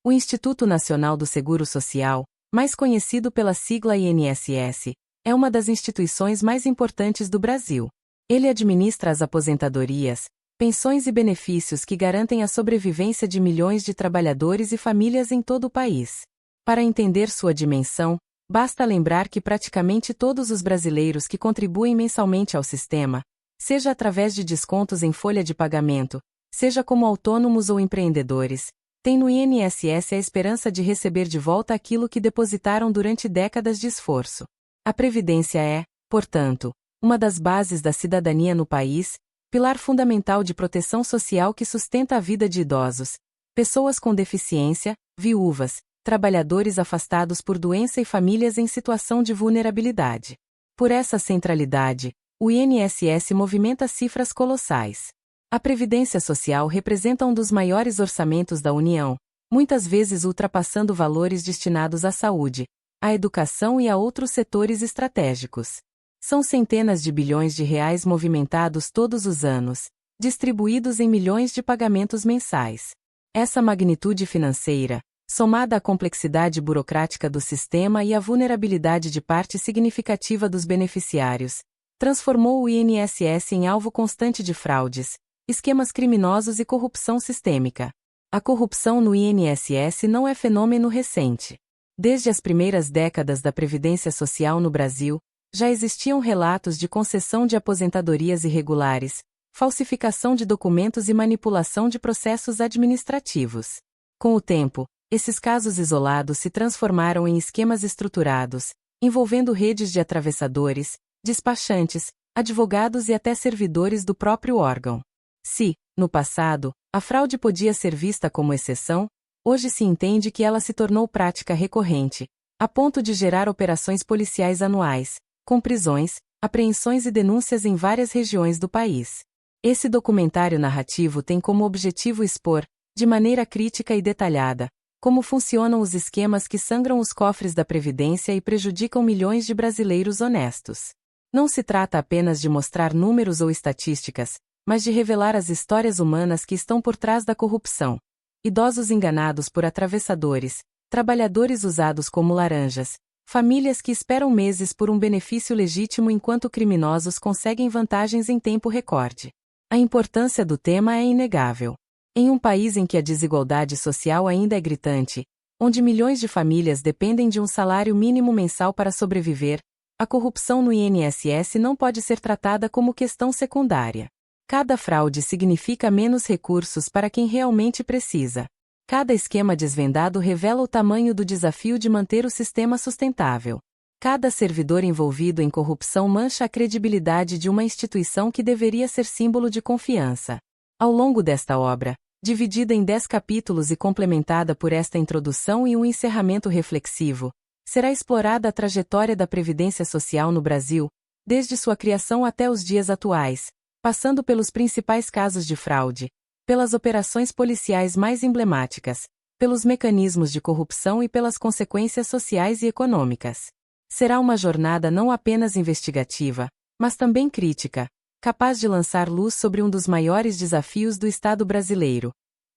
O Instituto Nacional do Seguro Social, mais conhecido pela sigla INSS, é uma das instituições mais importantes do Brasil. Ele administra as aposentadorias, pensões e benefícios que garantem a sobrevivência de milhões de trabalhadores e famílias em todo o país. Para entender sua dimensão, basta lembrar que praticamente todos os brasileiros que contribuem mensalmente ao sistema, seja através de descontos em folha de pagamento, seja como autônomos ou empreendedores, têm no INSS a esperança de receber de volta aquilo que depositaram durante décadas de esforço. A Previdência é, portanto, uma das bases da cidadania no país, pilar fundamental de proteção social que sustenta a vida de idosos, pessoas com deficiência, viúvas, trabalhadores afastados por doença e famílias em situação de vulnerabilidade. Por essa centralidade, o INSS movimenta cifras colossais. A Previdência Social representa um dos maiores orçamentos da União, muitas vezes ultrapassando valores destinados à saúde, à educação e a outros setores estratégicos. São centenas de bilhões de reais movimentados todos os anos, distribuídos em milhões de pagamentos mensais. Essa magnitude financeira, somada à complexidade burocrática do sistema e à vulnerabilidade de parte significativa dos beneficiários, transformou o INSS em alvo constante de fraudes, esquemas criminosos e corrupção sistêmica. A corrupção no INSS não é fenômeno recente. Desde as primeiras décadas da Previdência Social no Brasil, já existiam relatos de concessão de aposentadorias irregulares, falsificação de documentos e manipulação de processos administrativos. Com o tempo, esses casos isolados se transformaram em esquemas estruturados, envolvendo redes de atravessadores, despachantes, advogados e até servidores do próprio órgão. Se, no passado, a fraude podia ser vista como exceção, hoje se entende que ela se tornou prática recorrente, a ponto de gerar operações policiais anuais, com prisões, apreensões e denúncias em várias regiões do país. Esse documentário narrativo tem como objetivo expor, de maneira crítica e detalhada, como funcionam os esquemas que sangram os cofres da Previdência e prejudicam milhões de brasileiros honestos. Não se trata apenas de mostrar números ou estatísticas, mas de revelar as histórias humanas que estão por trás da corrupção. Idosos enganados por atravessadores, trabalhadores usados como laranjas, famílias que esperam meses por um benefício legítimo enquanto criminosos conseguem vantagens em tempo recorde. A importância do tema é inegável. Em um país em que a desigualdade social ainda é gritante, onde milhões de famílias dependem de um salário mínimo mensal para sobreviver, a corrupção no INSS não pode ser tratada como questão secundária. Cada fraude significa menos recursos para quem realmente precisa. Cada esquema desvendado revela o tamanho do desafio de manter o sistema sustentável. Cada servidor envolvido em corrupção mancha a credibilidade de uma instituição que deveria ser símbolo de confiança. Ao longo desta obra, dividida em 10 capítulos e complementada por esta introdução e um encerramento reflexivo, será explorada a trajetória da Previdência Social no Brasil, desde sua criação até os dias atuais, passando pelos principais casos de fraude, pelas operações policiais mais emblemáticas, pelos mecanismos de corrupção e pelas consequências sociais e econômicas. Será uma jornada não apenas investigativa, mas também crítica, capaz de lançar luz sobre um dos maiores desafios do Estado brasileiro: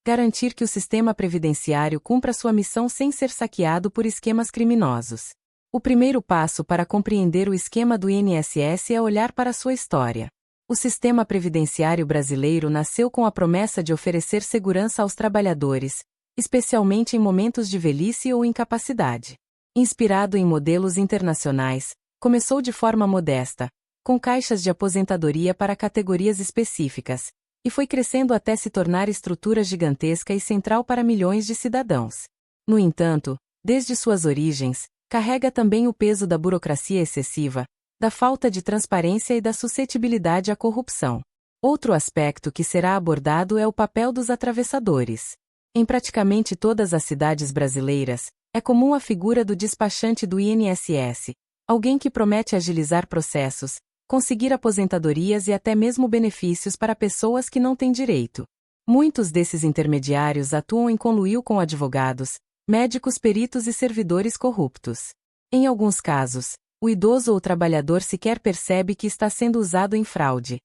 garantir que o sistema previdenciário cumpra sua missão sem ser saqueado por esquemas criminosos. O primeiro passo para compreender o esquema do INSS é olhar para sua história. O sistema previdenciário brasileiro nasceu com a promessa de oferecer segurança aos trabalhadores, especialmente em momentos de velhice ou incapacidade. Inspirado em modelos internacionais, começou de forma modesta, com caixas de aposentadoria para categorias específicas, e foi crescendo até se tornar estrutura gigantesca e central para milhões de cidadãos. No entanto, desde suas origens, carrega também o peso da burocracia excessiva, da falta de transparência e da suscetibilidade à corrupção. Outro aspecto que será abordado é o papel dos atravessadores. Em praticamente todas as cidades brasileiras, é comum a figura do despachante do INSS, alguém que promete agilizar processos, conseguir aposentadorias e até mesmo benefícios para pessoas que não têm direito. Muitos desses intermediários atuam em conluio com advogados, médicos, peritos e servidores corruptos. Em alguns casos, o idoso ou trabalhador sequer percebe que está sendo usado em fraude.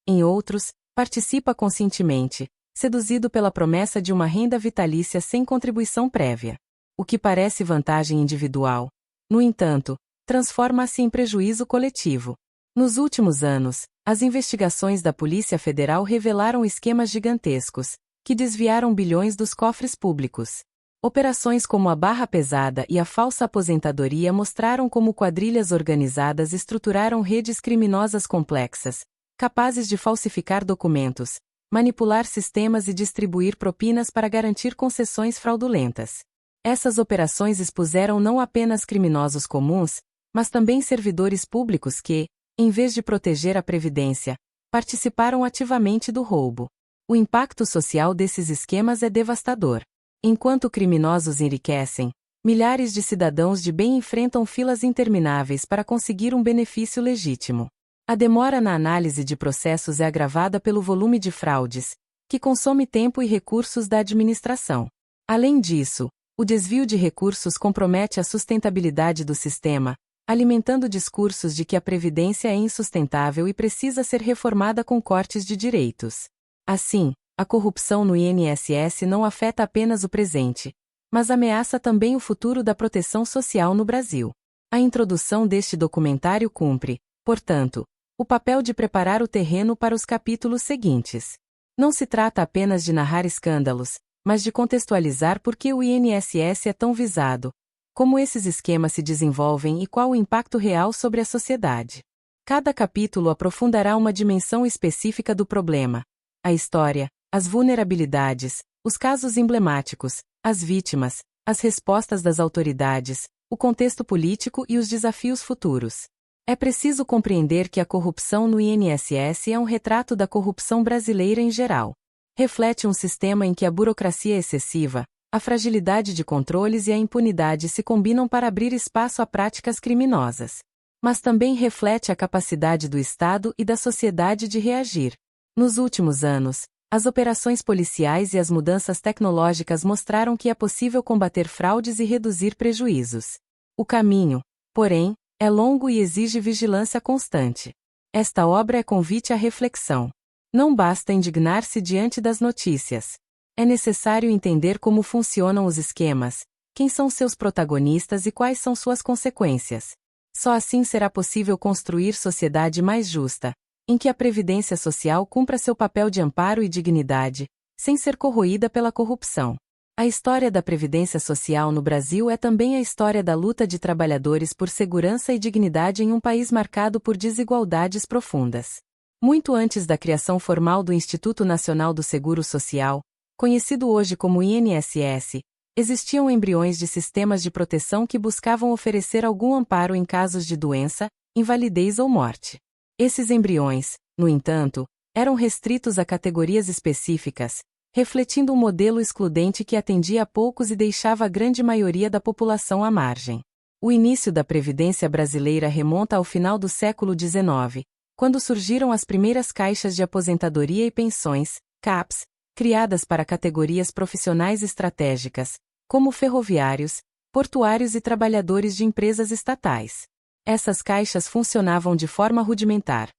Em outros, participa conscientemente, seduzido pela promessa de uma renda vitalícia sem contribuição prévia. O que parece vantagem individual, no entanto, transforma-se em prejuízo coletivo. Nos últimos anos, as investigações da Polícia Federal revelaram esquemas gigantescos, que desviaram bilhões dos cofres públicos. Operações como a barra pesada e a falsa aposentadoria mostraram como quadrilhas organizadas estruturaram redes criminosas complexas, capazes de falsificar documentos, manipular sistemas e distribuir propinas para garantir concessões fraudulentas. Essas operações expuseram não apenas criminosos comuns, mas também servidores públicos que, em vez de proteger a Previdência, participaram ativamente do roubo. O impacto social desses esquemas é devastador. Enquanto criminosos enriquecem, milhares de cidadãos de bem enfrentam filas intermináveis para conseguir um benefício legítimo. A demora na análise de processos é agravada pelo volume de fraudes, que consome tempo e recursos da administração. Além disso, o desvio de recursos compromete a sustentabilidade do sistema, alimentando discursos de que a Previdência é insustentável e precisa ser reformada com cortes de direitos. Assim, a corrupção no INSS não afeta apenas o presente, mas ameaça também o futuro da proteção social no Brasil. A introdução deste documentário cumpre, portanto, o papel de preparar o terreno para os capítulos seguintes. Não se trata apenas de narrar escândalos, mas de contextualizar por que o INSS é tão visado, como esses esquemas se desenvolvem e qual o impacto real sobre a sociedade. Cada capítulo aprofundará uma dimensão específica do problema: a história, as vulnerabilidades, os casos emblemáticos, as vítimas, as respostas das autoridades, o contexto político e os desafios futuros. É preciso compreender que a corrupção no INSS é um retrato da corrupção brasileira em geral. Reflete um sistema em que a burocracia é excessiva, a fragilidade de controles e a impunidade se combinam para abrir espaço a práticas criminosas. Mas também reflete a capacidade do Estado e da sociedade de reagir. Nos últimos anos, as operações policiais e as mudanças tecnológicas mostraram que é possível combater fraudes e reduzir prejuízos. O caminho, porém, é longo e exige vigilância constante. Esta obra é convite à reflexão. Não basta indignar-se diante das notícias. É necessário entender como funcionam os esquemas, quem são seus protagonistas e quais são suas consequências. Só assim será possível construir sociedade mais justa, em que a Previdência Social cumpra seu papel de amparo e dignidade, sem ser corroída pela corrupção. A história da Previdência Social no Brasil é também a história da luta de trabalhadores por segurança e dignidade em um país marcado por desigualdades profundas. Muito antes da criação formal do Instituto Nacional do Seguro Social, conhecido hoje como INSS, existiam embriões de sistemas de proteção que buscavam oferecer algum amparo em casos de doença, invalidez ou morte. Esses embriões, no entanto, eram restritos a categorias específicas, refletindo um modelo excludente que atendia a poucos e deixava a grande maioria da população à margem. O início da Previdência brasileira remonta ao final do século XIX, quando surgiram as primeiras caixas de aposentadoria e pensões, CAPs, criadas para categorias profissionais estratégicas, como ferroviários, portuários e trabalhadores de empresas estatais. Essas caixas funcionavam de forma rudimentar.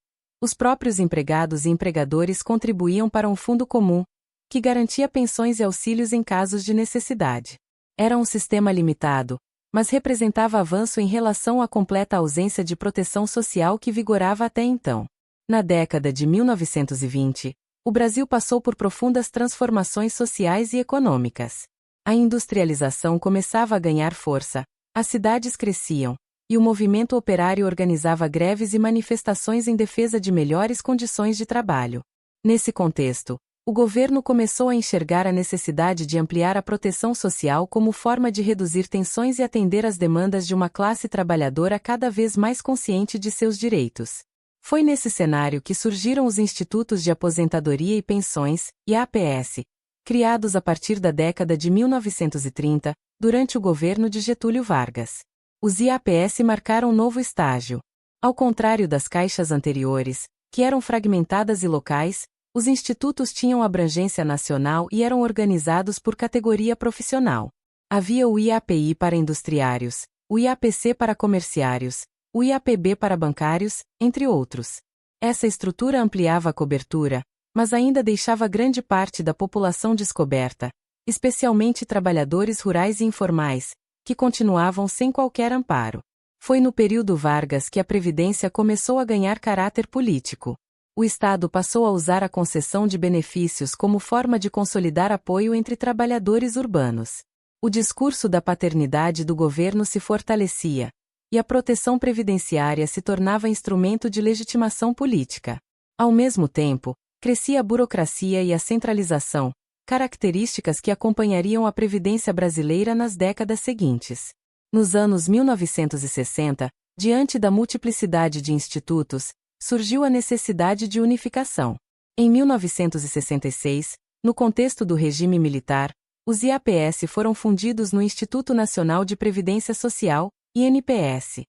Os próprios empregados e empregadores contribuíam para um fundo comum, que garantia pensões e auxílios em casos de necessidade. Era um sistema limitado, mas representava avanço em relação à completa ausência de proteção social que vigorava até então. Na década de 1920, o Brasil passou por profundas transformações sociais e econômicas. A industrialização começava a ganhar força, as cidades cresciam, e o movimento operário organizava greves e manifestações em defesa de melhores condições de trabalho. Nesse contexto, o governo começou a enxergar a necessidade de ampliar a proteção social como forma de reduzir tensões e atender às demandas de uma classe trabalhadora cada vez mais consciente de seus direitos. Foi nesse cenário que surgiram os Institutos de Aposentadoria e Pensões, IAPS, criados a partir da década de 1930, durante o governo de Getúlio Vargas. Os IAPS marcaram um novo estágio. Ao contrário das caixas anteriores, que eram fragmentadas e locais, os institutos tinham abrangência nacional e eram organizados por categoria profissional. Havia o IAPI para industriários, o IAPC para comerciários, o IAPB para bancários, entre outros. Essa estrutura ampliava a cobertura, mas ainda deixava grande parte da população descoberta, especialmente trabalhadores rurais e informais, que continuavam sem qualquer amparo. Foi no período Vargas que a Previdência começou a ganhar caráter político. O Estado passou a usar a concessão de benefícios como forma de consolidar apoio entre trabalhadores urbanos. O discurso da paternidade do governo se fortalecia, e a proteção previdenciária se tornava instrumento de legitimação política. Ao mesmo tempo, crescia a burocracia e a centralização, características que acompanhariam a Previdência brasileira nas décadas seguintes. Nos anos 1960, diante da multiplicidade de institutos, surgiu a necessidade de unificação. Em 1966, no contexto do regime militar, os IAPS foram fundidos no Instituto Nacional de Previdência Social, INPS.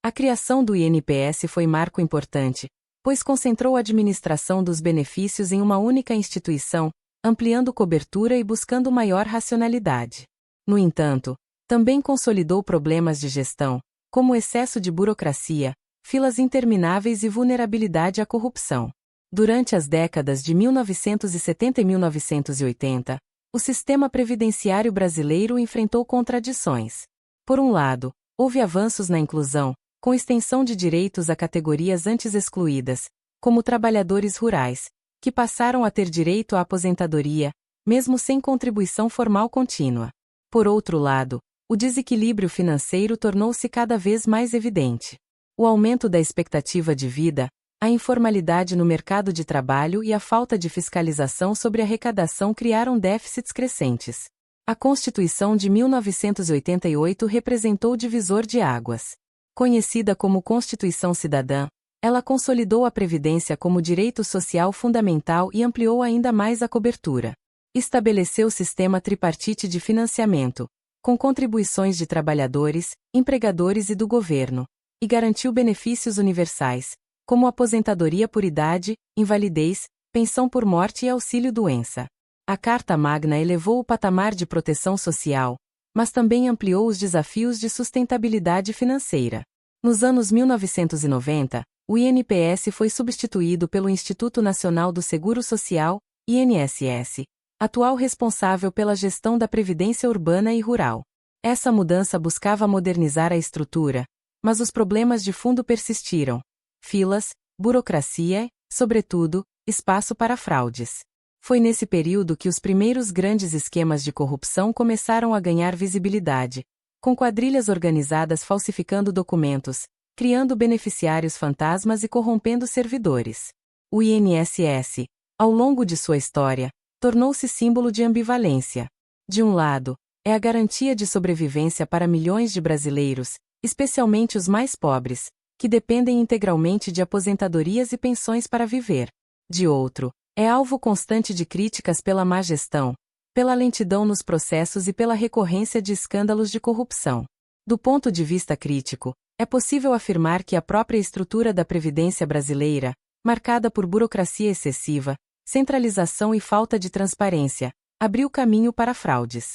A criação do INPS foi marco importante, pois concentrou a administração dos benefícios em uma única instituição, ampliando cobertura e buscando maior racionalidade. No entanto, também consolidou problemas de gestão, como excesso de burocracia, filas intermináveis e vulnerabilidade à corrupção. Durante as décadas de 1970 e 1980, o sistema previdenciário brasileiro enfrentou contradições. Por um lado, houve avanços na inclusão, com extensão de direitos a categorias antes excluídas, como trabalhadores rurais, que passaram a ter direito à aposentadoria, mesmo sem contribuição formal contínua. Por outro lado, o desequilíbrio financeiro tornou-se cada vez mais evidente. O aumento da expectativa de vida, a informalidade no mercado de trabalho e a falta de fiscalização sobre arrecadação criaram déficits crescentes. A Constituição de 1988 representou o divisor de águas. Conhecida como Constituição Cidadã, ela consolidou a Previdência como direito social fundamental e ampliou ainda mais a cobertura. Estabeleceu o sistema tripartite de financiamento, com contribuições de trabalhadores, empregadores e do governo, e garantiu benefícios universais, como aposentadoria por idade, invalidez, pensão por morte e auxílio-doença. A Carta Magna elevou o patamar de proteção social, mas também ampliou os desafios de sustentabilidade financeira. Nos anos 1990, o INPS foi substituído pelo Instituto Nacional do Seguro Social, INSS, atual responsável pela gestão da previdência urbana e rural. Essa mudança buscava modernizar a estrutura, mas os problemas de fundo persistiram. Filas, burocracia e, sobretudo, espaço para fraudes. Foi nesse período que os primeiros grandes esquemas de corrupção começaram a ganhar visibilidade, com quadrilhas organizadas falsificando documentos, criando beneficiários fantasmas e corrompendo servidores. O INSS, ao longo de sua história, tornou-se símbolo de ambivalência. De um lado, é a garantia de sobrevivência para milhões de brasileiros, especialmente os mais pobres, que dependem integralmente de aposentadorias e pensões para viver. De outro, é alvo constante de críticas pela má gestão, pela lentidão nos processos e pela recorrência de escândalos de corrupção. Do ponto de vista crítico, é possível afirmar que a própria estrutura da Previdência brasileira, marcada por burocracia excessiva, centralização e falta de transparência, abriu caminho para fraudes.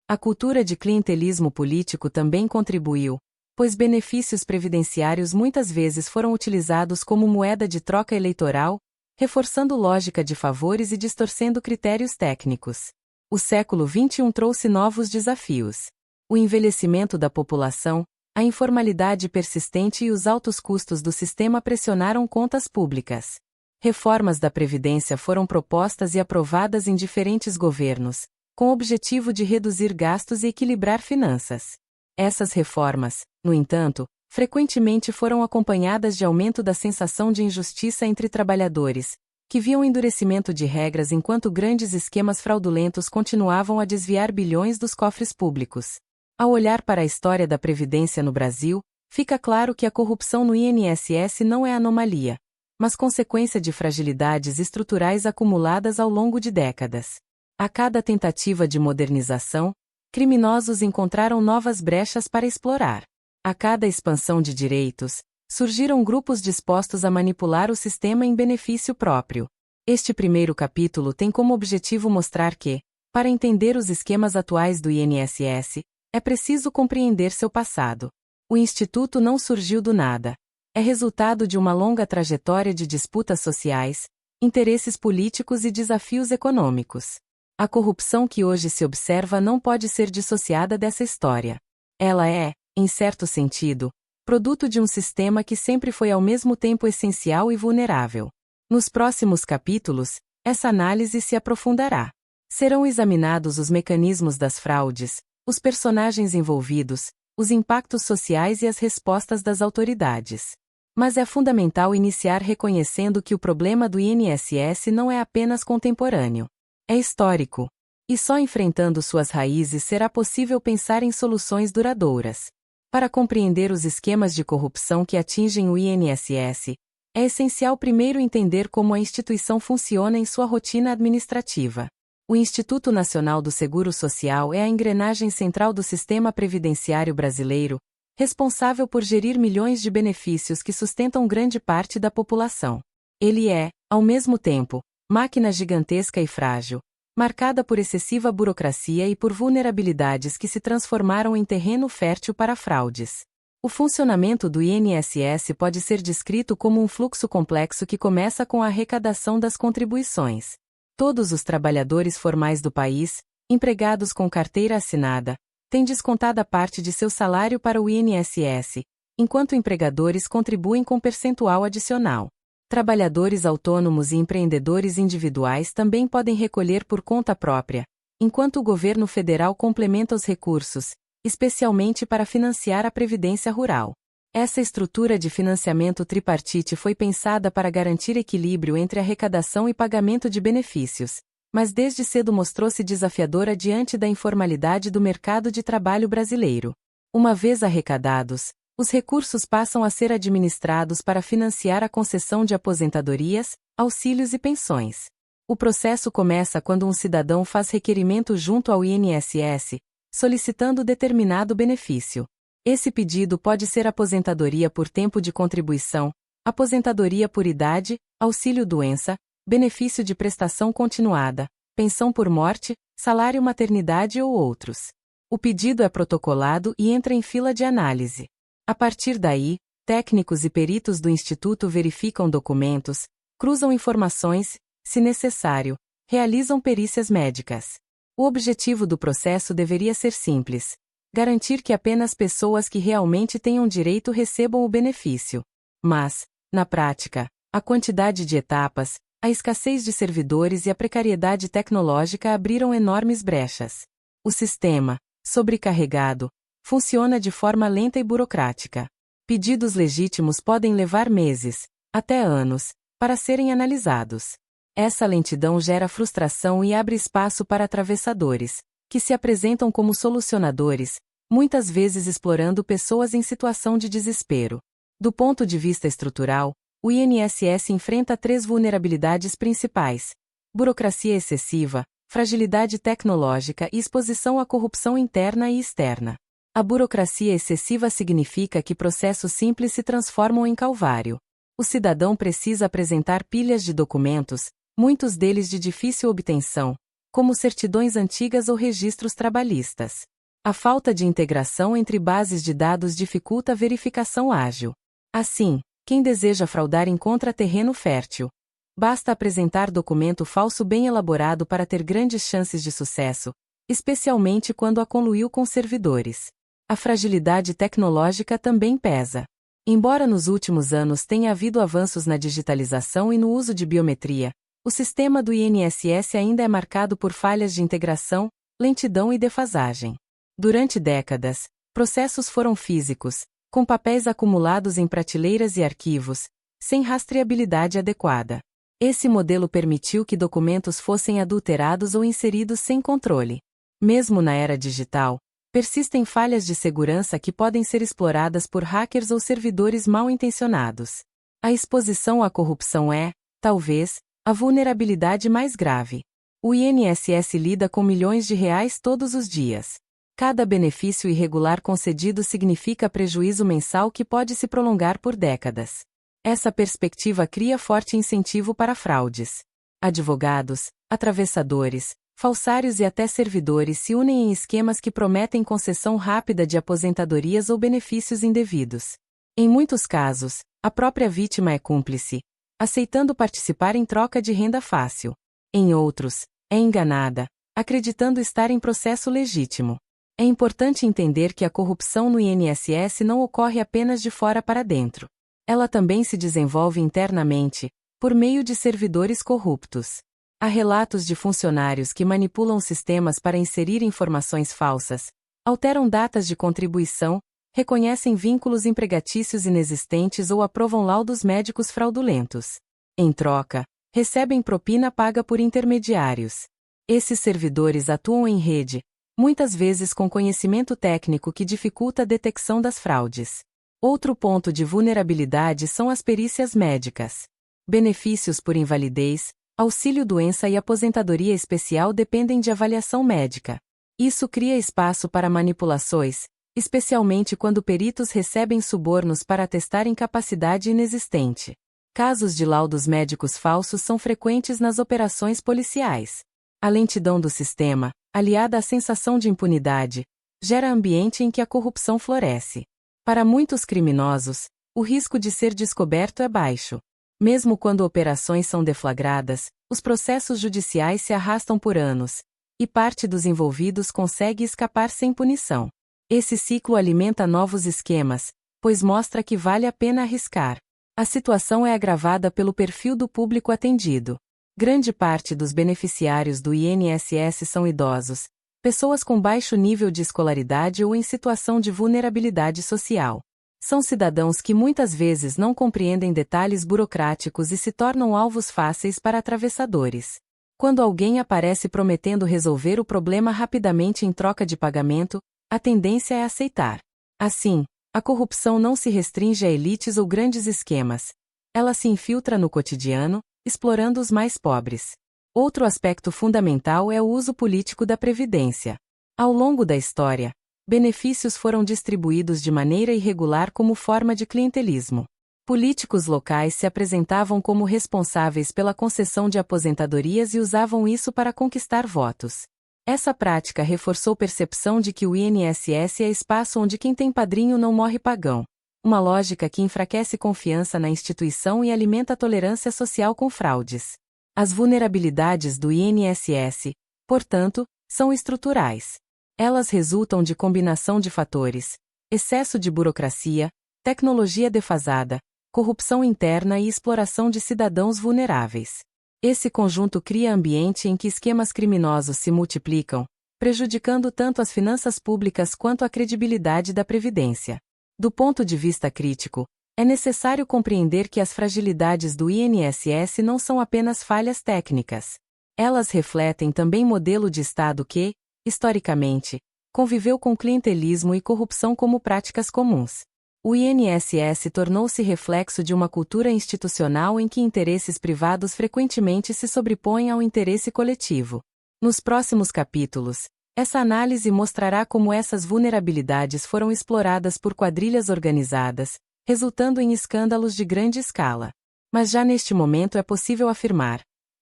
A cultura de clientelismo político também contribuiu, pois benefícios previdenciários muitas vezes foram utilizados como moeda de troca eleitoral, reforçando lógica de favores e distorcendo critérios técnicos. O século XXI trouxe novos desafios. O envelhecimento da população, a informalidade persistente e os altos custos do sistema pressionaram contas públicas. Reformas da Previdência foram propostas e aprovadas em diferentes governos, com o objetivo de reduzir gastos e equilibrar finanças. Essas reformas, no entanto, frequentemente foram acompanhadas de aumento da sensação de injustiça entre trabalhadores, que viam endurecimento de regras enquanto grandes esquemas fraudulentos continuavam a desviar bilhões dos cofres públicos. Ao olhar para a história da Previdência no Brasil, fica claro que a corrupção no INSS não é anomalia, mas consequência de fragilidades estruturais acumuladas ao longo de décadas. A cada tentativa de modernização, criminosos encontraram novas brechas para explorar. A cada expansão de direitos, surgiram grupos dispostos a manipular o sistema em benefício próprio. Este primeiro capítulo tem como objetivo mostrar que, para entender os esquemas atuais do INSS, é preciso compreender seu passado. O Instituto não surgiu do nada. É resultado de uma longa trajetória de disputas sociais, interesses políticos e desafios econômicos. A corrupção que hoje se observa não pode ser dissociada dessa história. Ela é, em certo sentido, produto de um sistema que sempre foi ao mesmo tempo essencial e vulnerável. Nos próximos capítulos, essa análise se aprofundará. Serão examinados os mecanismos das fraudes, os personagens envolvidos, os impactos sociais e as respostas das autoridades. Mas é fundamental iniciar reconhecendo que o problema do INSS não é apenas contemporâneo. É histórico. E só enfrentando suas raízes será possível pensar em soluções duradouras. Para compreender os esquemas de corrupção que atingem o INSS, é essencial primeiro entender como a instituição funciona em sua rotina administrativa. O Instituto Nacional do Seguro Social é a engrenagem central do sistema previdenciário brasileiro, responsável por gerir milhões de benefícios que sustentam grande parte da população. Ele é, ao mesmo tempo, máquina gigantesca e frágil, marcada por excessiva burocracia e por vulnerabilidades que se transformaram em terreno fértil para fraudes. O funcionamento do INSS pode ser descrito como um fluxo complexo que começa com a arrecadação das contribuições. Todos os trabalhadores formais do país, empregados com carteira assinada, têm descontada parte de seu salário para o INSS, enquanto empregadores contribuem com percentual adicional. Trabalhadores autônomos e empreendedores individuais também podem recolher por conta própria, enquanto o governo federal complementa os recursos, especialmente para financiar a previdência rural. Essa estrutura de financiamento tripartite foi pensada para garantir equilíbrio entre arrecadação e pagamento de benefícios, mas desde cedo mostrou-se desafiadora diante da informalidade do mercado de trabalho brasileiro. Uma vez arrecadados, os recursos passam a ser administrados para financiar a concessão de aposentadorias, auxílios e pensões. O processo começa quando um cidadão faz requerimento junto ao INSS, solicitando determinado benefício. Esse pedido pode ser aposentadoria por tempo de contribuição, aposentadoria por idade, auxílio-doença, benefício de prestação continuada, pensão por morte, salário maternidade ou outros. O pedido é protocolado e entra em fila de análise. A partir daí, técnicos e peritos do Instituto verificam documentos, cruzam informações, se necessário, realizam perícias médicas. O objetivo do processo deveria ser simples: garantir que apenas pessoas que realmente tenham direito recebam o benefício. Mas, na prática, a quantidade de etapas, a escassez de servidores e a precariedade tecnológica abriram enormes brechas. O sistema, sobrecarregado, funciona de forma lenta e burocrática. Pedidos legítimos podem levar meses, até anos, para serem analisados. Essa lentidão gera frustração e abre espaço para atravessadores, que se apresentam como solucionadores, muitas vezes explorando pessoas em situação de desespero. Do ponto de vista estrutural, o INSS enfrenta 3 vulnerabilidades principais: burocracia excessiva, fragilidade tecnológica e exposição à corrupção interna e externa. A burocracia excessiva significa que processos simples se transformam em calvário. O cidadão precisa apresentar pilhas de documentos, muitos deles de difícil obtenção, como certidões antigas ou registros trabalhistas. A falta de integração entre bases de dados dificulta a verificação ágil. Assim, quem deseja fraudar encontra terreno fértil. Basta apresentar documento falso bem elaborado para ter grandes chances de sucesso, especialmente quando a conluiu com servidores. A fragilidade tecnológica também pesa. Embora nos últimos anos tenha havido avanços na digitalização e no uso de biometria, o sistema do INSS ainda é marcado por falhas de integração, lentidão e defasagem. Durante décadas, processos foram físicos, com papéis acumulados em prateleiras e arquivos, sem rastreabilidade adequada. Esse modelo permitiu que documentos fossem adulterados ou inseridos sem controle. Mesmo na era digital, persistem falhas de segurança que podem ser exploradas por hackers ou servidores mal intencionados. A exposição à corrupção é, talvez, a vulnerabilidade mais grave. O INSS lida com milhões de reais todos os dias. Cada benefício irregular concedido significa prejuízo mensal que pode se prolongar por décadas. Essa perspectiva cria forte incentivo para fraudes. Advogados, atravessadores, falsários e até servidores se unem em esquemas que prometem concessão rápida de aposentadorias ou benefícios indevidos. Em muitos casos, a própria vítima é cúmplice, aceitando participar em troca de renda fácil. Em outros, é enganada, acreditando estar em processo legítimo. É importante entender que a corrupção no INSS não ocorre apenas de fora para dentro. Ela também se desenvolve internamente, por meio de servidores corruptos. Há relatos de funcionários que manipulam sistemas para inserir informações falsas, alteram datas de contribuição, reconhecem vínculos empregatícios inexistentes ou aprovam laudos médicos fraudulentos. Em troca, recebem propina paga por intermediários. Esses servidores atuam em rede, muitas vezes com conhecimento técnico que dificulta a detecção das fraudes. Outro ponto de vulnerabilidade são as perícias médicas. Benefícios por invalidez, auxílio-doença e aposentadoria especial dependem de avaliação médica. Isso cria espaço para manipulações, especialmente quando peritos recebem subornos para atestar incapacidade inexistente. Casos de laudos médicos falsos são frequentes nas operações policiais. A lentidão do sistema, aliada à sensação de impunidade, gera ambiente em que a corrupção floresce. Para muitos criminosos, o risco de ser descoberto é baixo. Mesmo quando operações são deflagradas, os processos judiciais se arrastam por anos, e parte dos envolvidos consegue escapar sem punição. Esse ciclo alimenta novos esquemas, pois mostra que vale a pena arriscar. A situação é agravada pelo perfil do público atendido. Grande parte dos beneficiários do INSS são idosos, pessoas com baixo nível de escolaridade ou em situação de vulnerabilidade social. São cidadãos que muitas vezes não compreendem detalhes burocráticos e se tornam alvos fáceis para atravessadores. Quando alguém aparece prometendo resolver o problema rapidamente em troca de pagamento, a tendência é aceitar. Assim, a corrupção não se restringe a elites ou grandes esquemas. Ela se infiltra no cotidiano, explorando os mais pobres. Outro aspecto fundamental é o uso político da Previdência. Ao longo da história, benefícios foram distribuídos de maneira irregular como forma de clientelismo. Políticos locais se apresentavam como responsáveis pela concessão de aposentadorias e usavam isso para conquistar votos. Essa prática reforçou a percepção de que o INSS é espaço onde quem tem padrinho não morre pagão. Uma lógica que enfraquece confiança na instituição e alimenta a tolerância social com fraudes. As vulnerabilidades do INSS, portanto, são estruturais. Elas resultam de combinação de fatores: excesso de burocracia, tecnologia defasada, corrupção interna e exploração de cidadãos vulneráveis. Esse conjunto cria ambiente em que esquemas criminosos se multiplicam, prejudicando tanto as finanças públicas quanto a credibilidade da Previdência. Do ponto de vista crítico, é necessário compreender que as fragilidades do INSS não são apenas falhas técnicas. Elas refletem também modelo de Estado que, historicamente, conviveu com clientelismo e corrupção como práticas comuns. O INSS tornou-se reflexo de uma cultura institucional em que interesses privados frequentemente se sobrepõem ao interesse coletivo. Nos próximos capítulos, essa análise mostrará como essas vulnerabilidades foram exploradas por quadrilhas organizadas, resultando em escândalos de grande escala. Mas já neste momento é possível afirmar: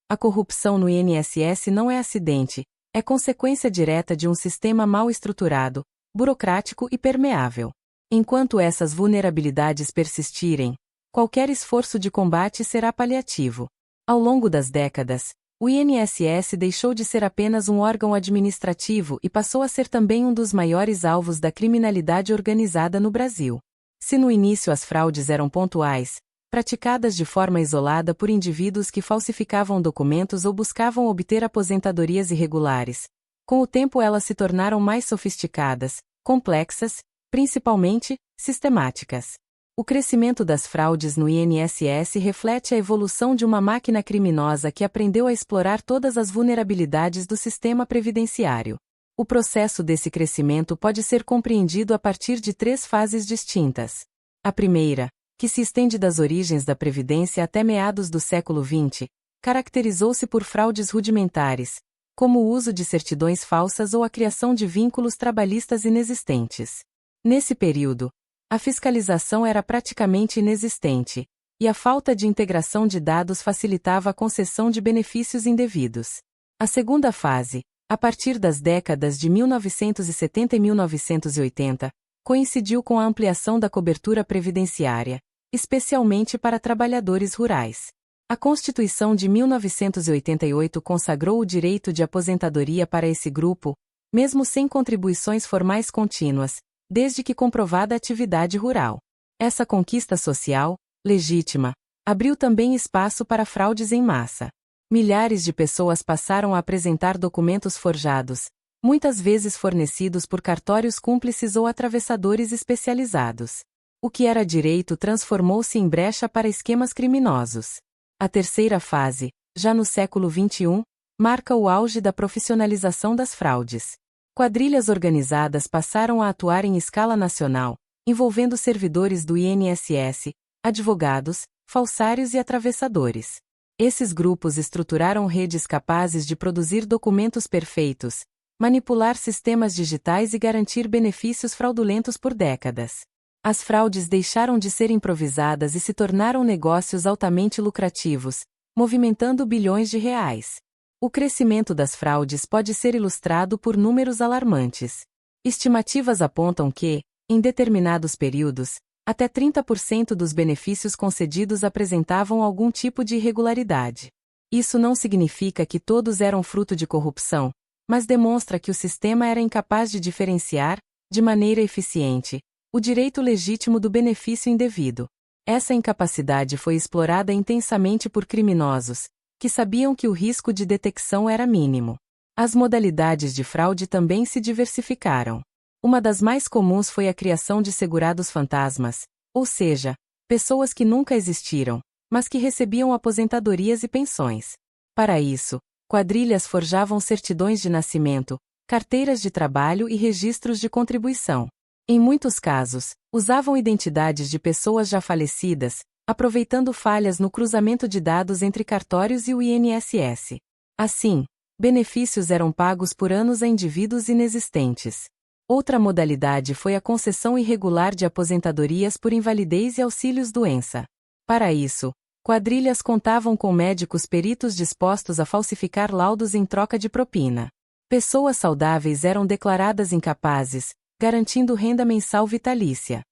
a corrupção no INSS não é acidente, é consequência direta de um sistema mal estruturado, burocrático e permeável. Enquanto essas vulnerabilidades persistirem, qualquer esforço de combate será paliativo. Ao longo das décadas, o INSS deixou de ser apenas um órgão administrativo e passou a ser também um dos maiores alvos da criminalidade organizada no Brasil. Se no início as fraudes eram pontuais, praticadas de forma isolada por indivíduos que falsificavam documentos ou buscavam obter aposentadorias irregulares, com o tempo elas se tornaram mais sofisticadas, complexas, principalmente, sistemáticas. O crescimento das fraudes no INSS reflete a evolução de uma máquina criminosa que aprendeu a explorar todas as vulnerabilidades do sistema previdenciário. O processo desse crescimento pode ser compreendido a partir de 3 fases distintas. A primeira, que se estende das origens da Previdência até meados do século XX, caracterizou-se por fraudes rudimentares, como o uso de certidões falsas ou a criação de vínculos trabalhistas inexistentes. Nesse período, a fiscalização era praticamente inexistente, e a falta de integração de dados facilitava a concessão de benefícios indevidos. A segunda fase, a partir das décadas de 1970 e 1980, coincidiu com a ampliação da cobertura previdenciária, especialmente para trabalhadores rurais. A Constituição de 1988 consagrou o direito de aposentadoria para esse grupo, mesmo sem contribuições formais contínuas, desde que comprovada a atividade rural. Essa conquista social, legítima, abriu também espaço para fraudes em massa. Milhares de pessoas passaram a apresentar documentos forjados, muitas vezes fornecidos por cartórios cúmplices ou atravessadores especializados. O que era direito transformou-se em brecha para esquemas criminosos. A terceira fase, já no século XXI, marca o auge da profissionalização das fraudes. Quadrilhas organizadas passaram a atuar em escala nacional, envolvendo servidores do INSS, advogados, falsários e atravessadores. Esses grupos estruturaram redes capazes de produzir documentos perfeitos, manipular sistemas digitais e garantir benefícios fraudulentos por décadas. As fraudes deixaram de ser improvisadas e se tornaram negócios altamente lucrativos, movimentando bilhões de reais. O crescimento das fraudes pode ser ilustrado por números alarmantes. Estimativas apontam que, em determinados períodos, até 30% dos benefícios concedidos apresentavam algum tipo de irregularidade. Isso não significa que todos eram fruto de corrupção, mas demonstra que o sistema era incapaz de diferenciar, de maneira eficiente, o direito legítimo do benefício indevido. Essa incapacidade foi explorada intensamente por criminosos, que sabiam que o risco de detecção era mínimo. As modalidades de fraude também se diversificaram. Uma das mais comuns foi a criação de segurados fantasmas, ou seja, pessoas que nunca existiram, mas que recebiam aposentadorias e pensões. Para isso, quadrilhas forjavam certidões de nascimento, carteiras de trabalho e registros de contribuição. Em muitos casos, usavam identidades de pessoas já falecidas, aproveitando falhas no cruzamento de dados entre cartórios e o INSS. Assim, benefícios eram pagos por anos a indivíduos inexistentes. Outra modalidade foi a concessão irregular de aposentadorias por invalidez e auxílios-doença. Para isso, quadrilhas contavam com médicos peritos dispostos a falsificar laudos em troca de propina. Pessoas saudáveis eram declaradas incapazes, garantindo renda mensal vitalícia.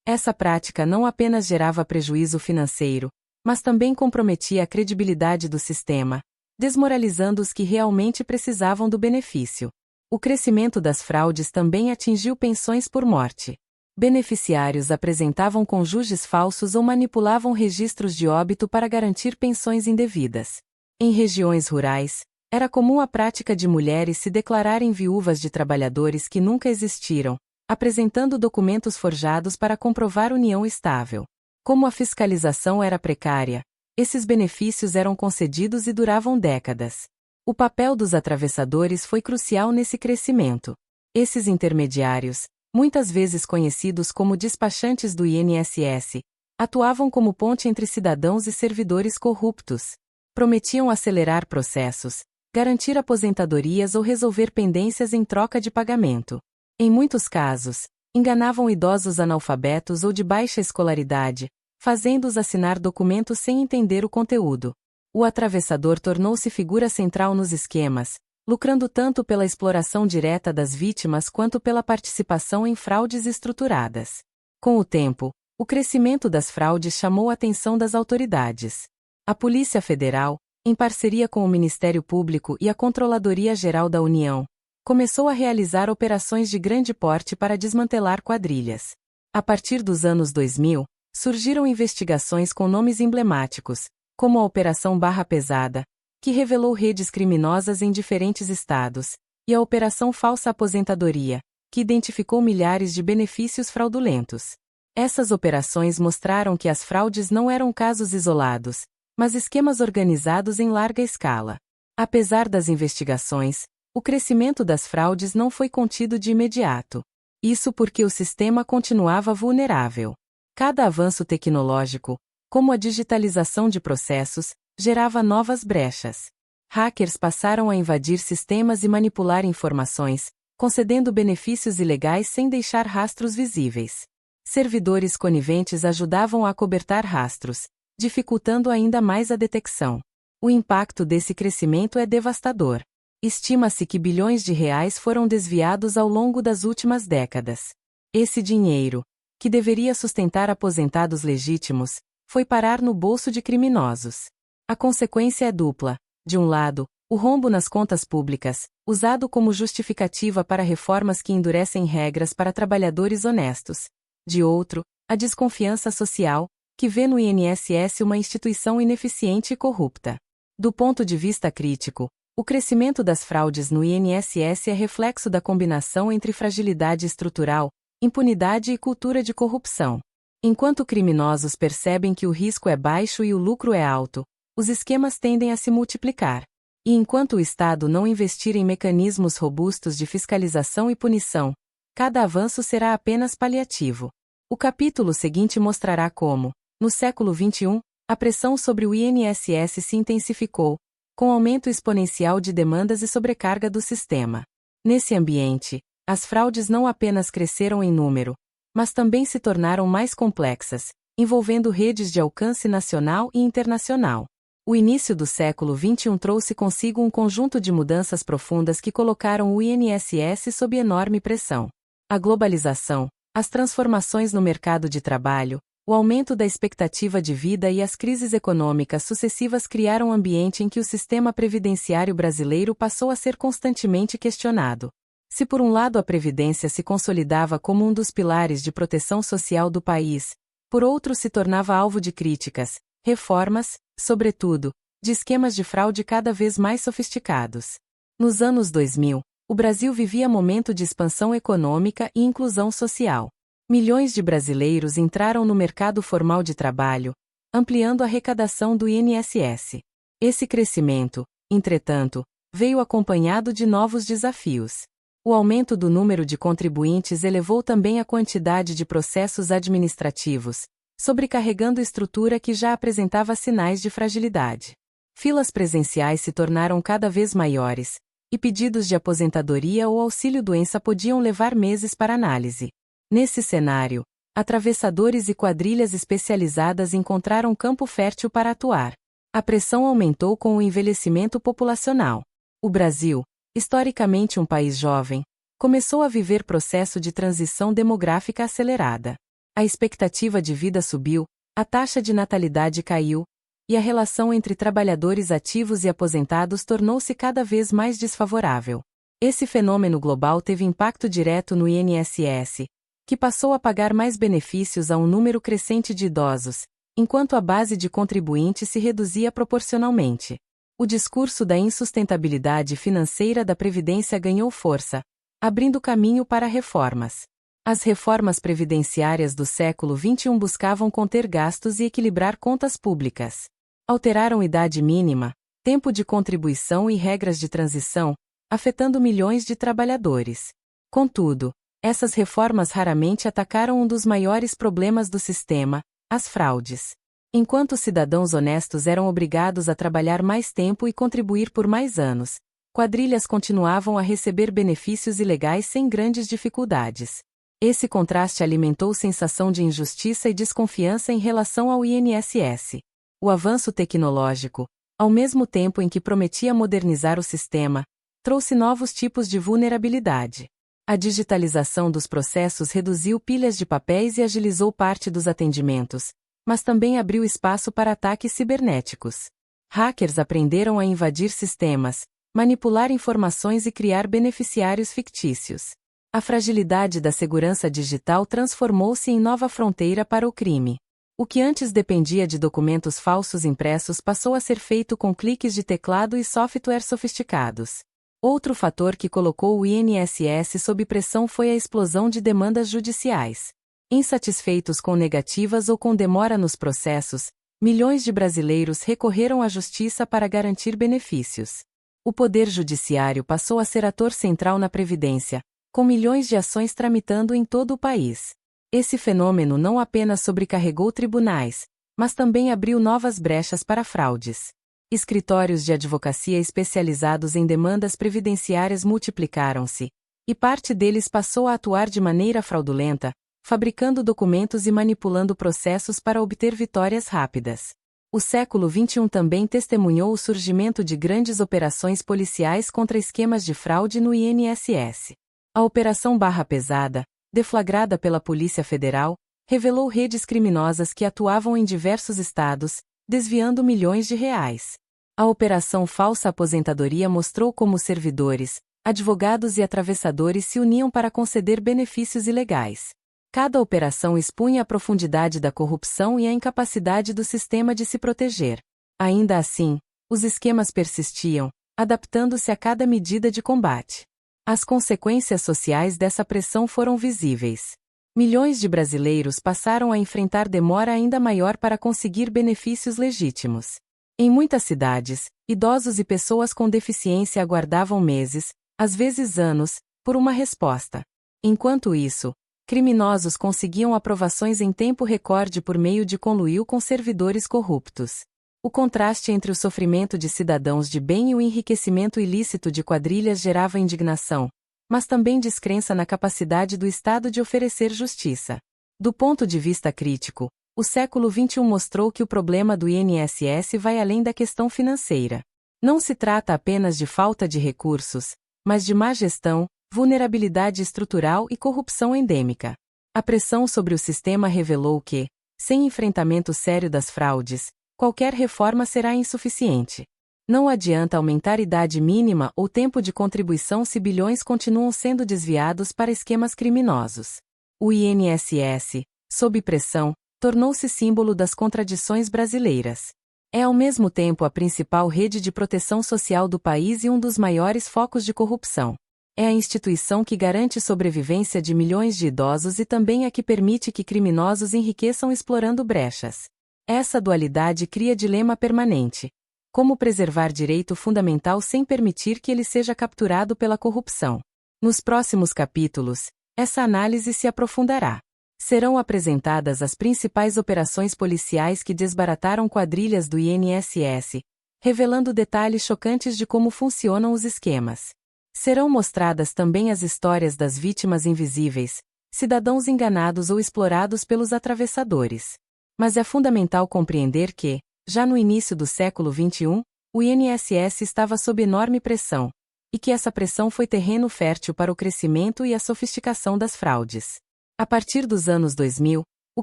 Essa prática não apenas gerava prejuízo financeiro, mas também comprometia a credibilidade do sistema, desmoralizando os que realmente precisavam do benefício. O crescimento das fraudes também atingiu pensões por morte. Beneficiários apresentavam cônjuges falsos ou manipulavam registros de óbito para garantir pensões indevidas. Em regiões rurais, era comum a prática de mulheres se declararem viúvas de trabalhadores que nunca existiram, apresentando documentos forjados para comprovar união estável. Como a fiscalização era precária, esses benefícios eram concedidos e duravam décadas. O papel dos atravessadores foi crucial nesse crescimento. Esses intermediários, muitas vezes conhecidos como despachantes do INSS, atuavam como ponte entre cidadãos e servidores corruptos. Prometiam acelerar processos, garantir aposentadorias ou resolver pendências em troca de pagamento. Em muitos casos, enganavam idosos analfabetos ou de baixa escolaridade, fazendo-os assinar documentos sem entender o conteúdo. O atravessador tornou-se figura central nos esquemas, lucrando tanto pela exploração direta das vítimas quanto pela participação em fraudes estruturadas. Com o tempo, o crescimento das fraudes chamou a atenção das autoridades. A Polícia Federal, em parceria com o Ministério Público e a Controladoria Geral da União, começou a realizar operações de grande porte para desmantelar quadrilhas. A partir dos anos 2000, surgiram investigações com nomes emblemáticos, como a Operação Barra Pesada, que revelou redes criminosas em diferentes estados, e a Operação Falsa Aposentadoria, que identificou milhares de benefícios fraudulentos. Essas operações mostraram que as fraudes não eram casos isolados, mas esquemas organizados em larga escala. Apesar das investigações, o crescimento das fraudes não foi contido de imediato. Isso porque o sistema continuava vulnerável. Cada avanço tecnológico, como a digitalização de processos, gerava novas brechas. Hackers passaram a invadir sistemas e manipular informações, concedendo benefícios ilegais sem deixar rastros visíveis. Servidores coniventes ajudavam a acobertar rastros, dificultando ainda mais a detecção. O impacto desse crescimento é devastador. Estima-se que bilhões de reais foram desviados ao longo das últimas décadas. Esse dinheiro, que deveria sustentar aposentados legítimos, foi parar no bolso de criminosos. A consequência é dupla. De um lado, o rombo nas contas públicas, usado como justificativa para reformas que endurecem regras para trabalhadores honestos. De outro, a desconfiança social, que vê no INSS uma instituição ineficiente e corrupta. Do ponto de vista crítico, o crescimento das fraudes no INSS é reflexo da combinação entre fragilidade estrutural, impunidade e cultura de corrupção. Enquanto criminosos percebem que o risco é baixo e o lucro é alto, os esquemas tendem a se multiplicar. E enquanto o Estado não investir em mecanismos robustos de fiscalização e punição, cada avanço será apenas paliativo. O capítulo seguinte mostrará como, no século XXI, a pressão sobre o INSS se intensificou, com aumento exponencial de demandas e sobrecarga do sistema. Nesse ambiente, as fraudes não apenas cresceram em número, mas também se tornaram mais complexas, envolvendo redes de alcance nacional e internacional. O início do século XXI trouxe consigo um conjunto de mudanças profundas que colocaram o INSS sob enorme pressão. A globalização, as transformações no mercado de trabalho, o aumento da expectativa de vida e as crises econômicas sucessivas criaram um ambiente em que o sistema previdenciário brasileiro passou a ser constantemente questionado. Se por um lado a Previdência se consolidava como um dos pilares de proteção social do país, por outro se tornava alvo de críticas, reformas, sobretudo, de esquemas de fraude cada vez mais sofisticados. Nos anos 2000, o Brasil vivia momento de expansão econômica e inclusão social. Milhões de brasileiros entraram no mercado formal de trabalho, ampliando a arrecadação do INSS. Esse crescimento, entretanto, veio acompanhado de novos desafios. O aumento do número de contribuintes elevou também a quantidade de processos administrativos, sobrecarregando estrutura que já apresentava sinais de fragilidade. Filas presenciais se tornaram cada vez maiores, e pedidos de aposentadoria ou auxílio-doença podiam levar meses para análise. Nesse cenário, atravessadores e quadrilhas especializadas encontraram campo fértil para atuar. A pressão aumentou com o envelhecimento populacional. O Brasil, historicamente um país jovem, começou a viver processo de transição demográfica acelerada. A expectativa de vida subiu, a taxa de natalidade caiu, e a relação entre trabalhadores ativos e aposentados tornou-se cada vez mais desfavorável. Esse fenômeno global teve impacto direto no INSS, que passou a pagar mais benefícios a um número crescente de idosos, enquanto a base de contribuintes se reduzia proporcionalmente. O discurso da insustentabilidade financeira da Previdência ganhou força, abrindo caminho para reformas. As reformas previdenciárias do século XXI buscavam conter gastos e equilibrar contas públicas. Alteraram idade mínima, tempo de contribuição e regras de transição, afetando milhões de trabalhadores. Contudo, essas reformas raramente atacaram um dos maiores problemas do sistema, as fraudes. Enquanto cidadãos honestos eram obrigados a trabalhar mais tempo e contribuir por mais anos, quadrilhas continuavam a receber benefícios ilegais sem grandes dificuldades. Esse contraste alimentou sensação de injustiça e desconfiança em relação ao INSS. O avanço tecnológico, ao mesmo tempo em que prometia modernizar o sistema, trouxe novos tipos de vulnerabilidade. A digitalização dos processos reduziu pilhas de papéis e agilizou parte dos atendimentos, mas também abriu espaço para ataques cibernéticos. Hackers aprenderam a invadir sistemas, manipular informações e criar beneficiários fictícios. A fragilidade da segurança digital transformou-se em nova fronteira para o crime. O que antes dependia de documentos falsos impressos passou a ser feito com cliques de teclado e software sofisticados. Outro fator que colocou o INSS sob pressão foi a explosão de demandas judiciais. Insatisfeitos com negativas ou com demora nos processos, milhões de brasileiros recorreram à justiça para garantir benefícios. O Poder Judiciário passou a ser ator central na Previdência, com milhões de ações tramitando em todo o país. Esse fenômeno não apenas sobrecarregou tribunais, mas também abriu novas brechas para fraudes. Escritórios de advocacia especializados em demandas previdenciárias multiplicaram-se, e parte deles passou a atuar de maneira fraudulenta, fabricando documentos e manipulando processos para obter vitórias rápidas. O século XXI também testemunhou o surgimento de grandes operações policiais contra esquemas de fraude no INSS. A Operação Barra Pesada, deflagrada pela Polícia Federal, revelou redes criminosas que atuavam em diversos estados, desviando milhões de reais. A Operação Falsa Aposentadoria mostrou como servidores, advogados e atravessadores se uniam para conceder benefícios ilegais. Cada operação expunha a profundidade da corrupção e a incapacidade do sistema de se proteger. Ainda assim, os esquemas persistiam, adaptando-se a cada medida de combate. As consequências sociais dessa pressão foram visíveis. Milhões de brasileiros passaram a enfrentar demora ainda maior para conseguir benefícios legítimos. Em muitas cidades, idosos e pessoas com deficiência aguardavam meses, às vezes anos, por uma resposta. Enquanto isso, criminosos conseguiam aprovações em tempo recorde por meio de conluio com servidores corruptos. O contraste entre o sofrimento de cidadãos de bem e o enriquecimento ilícito de quadrilhas gerava indignação, mas também descrença na capacidade do Estado de oferecer justiça. Do ponto de vista crítico, o século XXI mostrou que o problema do INSS vai além da questão financeira. Não se trata apenas de falta de recursos, mas de má gestão, vulnerabilidade estrutural e corrupção endêmica. A pressão sobre o sistema revelou que, sem enfrentamento sério das fraudes, qualquer reforma será insuficiente. Não adianta aumentar idade mínima ou tempo de contribuição se bilhões continuam sendo desviados para esquemas criminosos. O INSS, sob pressão, tornou-se símbolo das contradições brasileiras. É ao mesmo tempo a principal rede de proteção social do país e um dos maiores focos de corrupção. É a instituição que garante sobrevivência de milhões de idosos e também a que permite que criminosos enriqueçam explorando brechas. Essa dualidade cria dilema permanente. Como preservar direito fundamental sem permitir que ele seja capturado pela corrupção? Nos próximos capítulos, essa análise se aprofundará. Serão apresentadas as principais operações policiais que desbarataram quadrilhas do INSS, revelando detalhes chocantes de como funcionam os esquemas. Serão mostradas também as histórias das vítimas invisíveis, cidadãos enganados ou explorados pelos atravessadores. Mas é fundamental compreender que, já no início do século XXI, o INSS estava sob enorme pressão, e que essa pressão foi terreno fértil para o crescimento e a sofisticação das fraudes. A partir dos anos 2000, o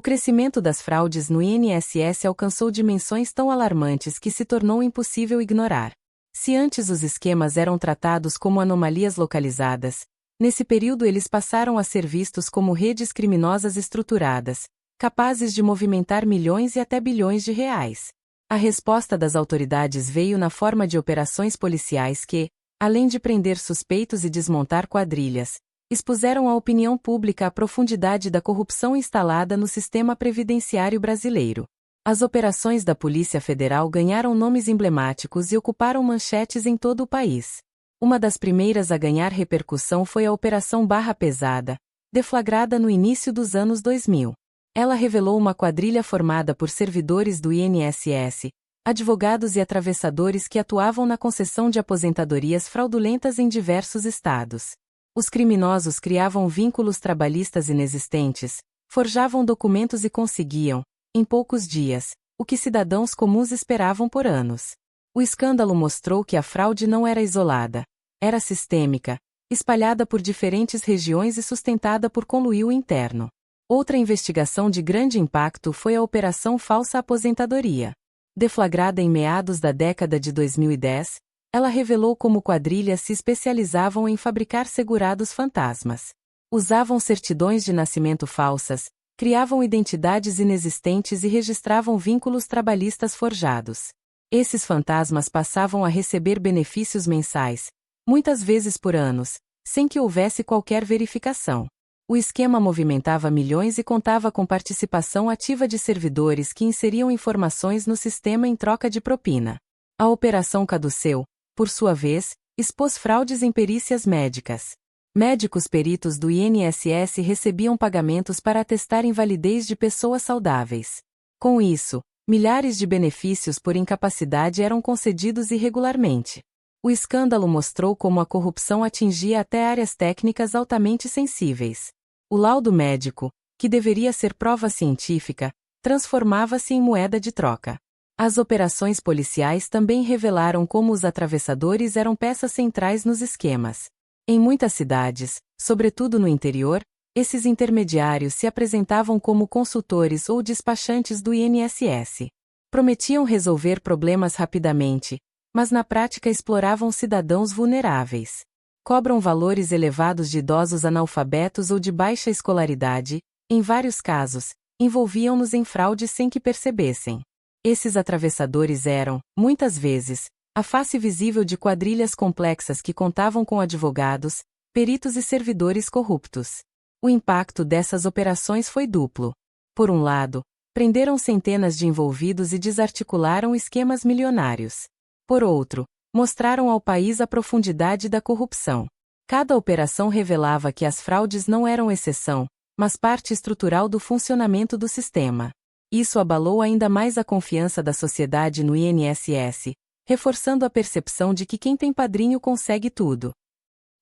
crescimento das fraudes no INSS alcançou dimensões tão alarmantes que se tornou impossível ignorar. Se antes os esquemas eram tratados como anomalias localizadas, nesse período eles passaram a ser vistos como redes criminosas estruturadas, capazes de movimentar milhões e até bilhões de reais. A resposta das autoridades veio na forma de operações policiais que, além de prender suspeitos e desmontar quadrilhas, expuseram à opinião pública a profundidade da corrupção instalada no sistema previdenciário brasileiro. As operações da Polícia Federal ganharam nomes emblemáticos e ocuparam manchetes em todo o país. Uma das primeiras a ganhar repercussão foi a Operação Barra Pesada, deflagrada no início dos anos 2000. Ela revelou uma quadrilha formada por servidores do INSS, advogados e atravessadores que atuavam na concessão de aposentadorias fraudulentas em diversos estados. Os criminosos criavam vínculos trabalhistas inexistentes, forjavam documentos e conseguiam, em poucos dias, o que cidadãos comuns esperavam por anos. O escândalo mostrou que a fraude não era isolada, era sistêmica, espalhada por diferentes regiões e sustentada por conluio interno. Outra investigação de grande impacto foi a Operação Falsa Aposentadoria. Deflagrada em meados da década de 2010, ela revelou como quadrilhas se especializavam em fabricar segurados fantasmas. Usavam certidões de nascimento falsas, criavam identidades inexistentes e registravam vínculos trabalhistas forjados. Esses fantasmas passavam a receber benefícios mensais, muitas vezes por anos, sem que houvesse qualquer verificação. O esquema movimentava milhões e contava com participação ativa de servidores que inseriam informações no sistema em troca de propina. A Operação Caduceu, por sua vez, expôs fraudes em perícias médicas. Médicos peritos do INSS recebiam pagamentos para atestar invalidez de pessoas saudáveis. Com isso, milhares de benefícios por incapacidade eram concedidos irregularmente. O escândalo mostrou como a corrupção atingia até áreas técnicas altamente sensíveis. O laudo médico, que deveria ser prova científica, transformava-se em moeda de troca. As operações policiais também revelaram como os atravessadores eram peças centrais nos esquemas. Em muitas cidades, sobretudo no interior, esses intermediários se apresentavam como consultores ou despachantes do INSS. Prometiam resolver problemas rapidamente, mas na prática exploravam cidadãos vulneráveis. Cobram valores elevados de idosos analfabetos ou de baixa escolaridade, em vários casos, envolviam-nos em fraudes sem que percebessem. Esses atravessadores eram, muitas vezes, a face visível de quadrilhas complexas que contavam com advogados, peritos e servidores corruptos. O impacto dessas operações foi duplo. Por um lado, prenderam centenas de envolvidos e desarticularam esquemas milionários. Por outro, mostraram ao país a profundidade da corrupção. Cada operação revelava que as fraudes não eram exceção, mas parte estrutural do funcionamento do sistema. Isso abalou ainda mais a confiança da sociedade no INSS, reforçando a percepção de que quem tem padrinho consegue tudo.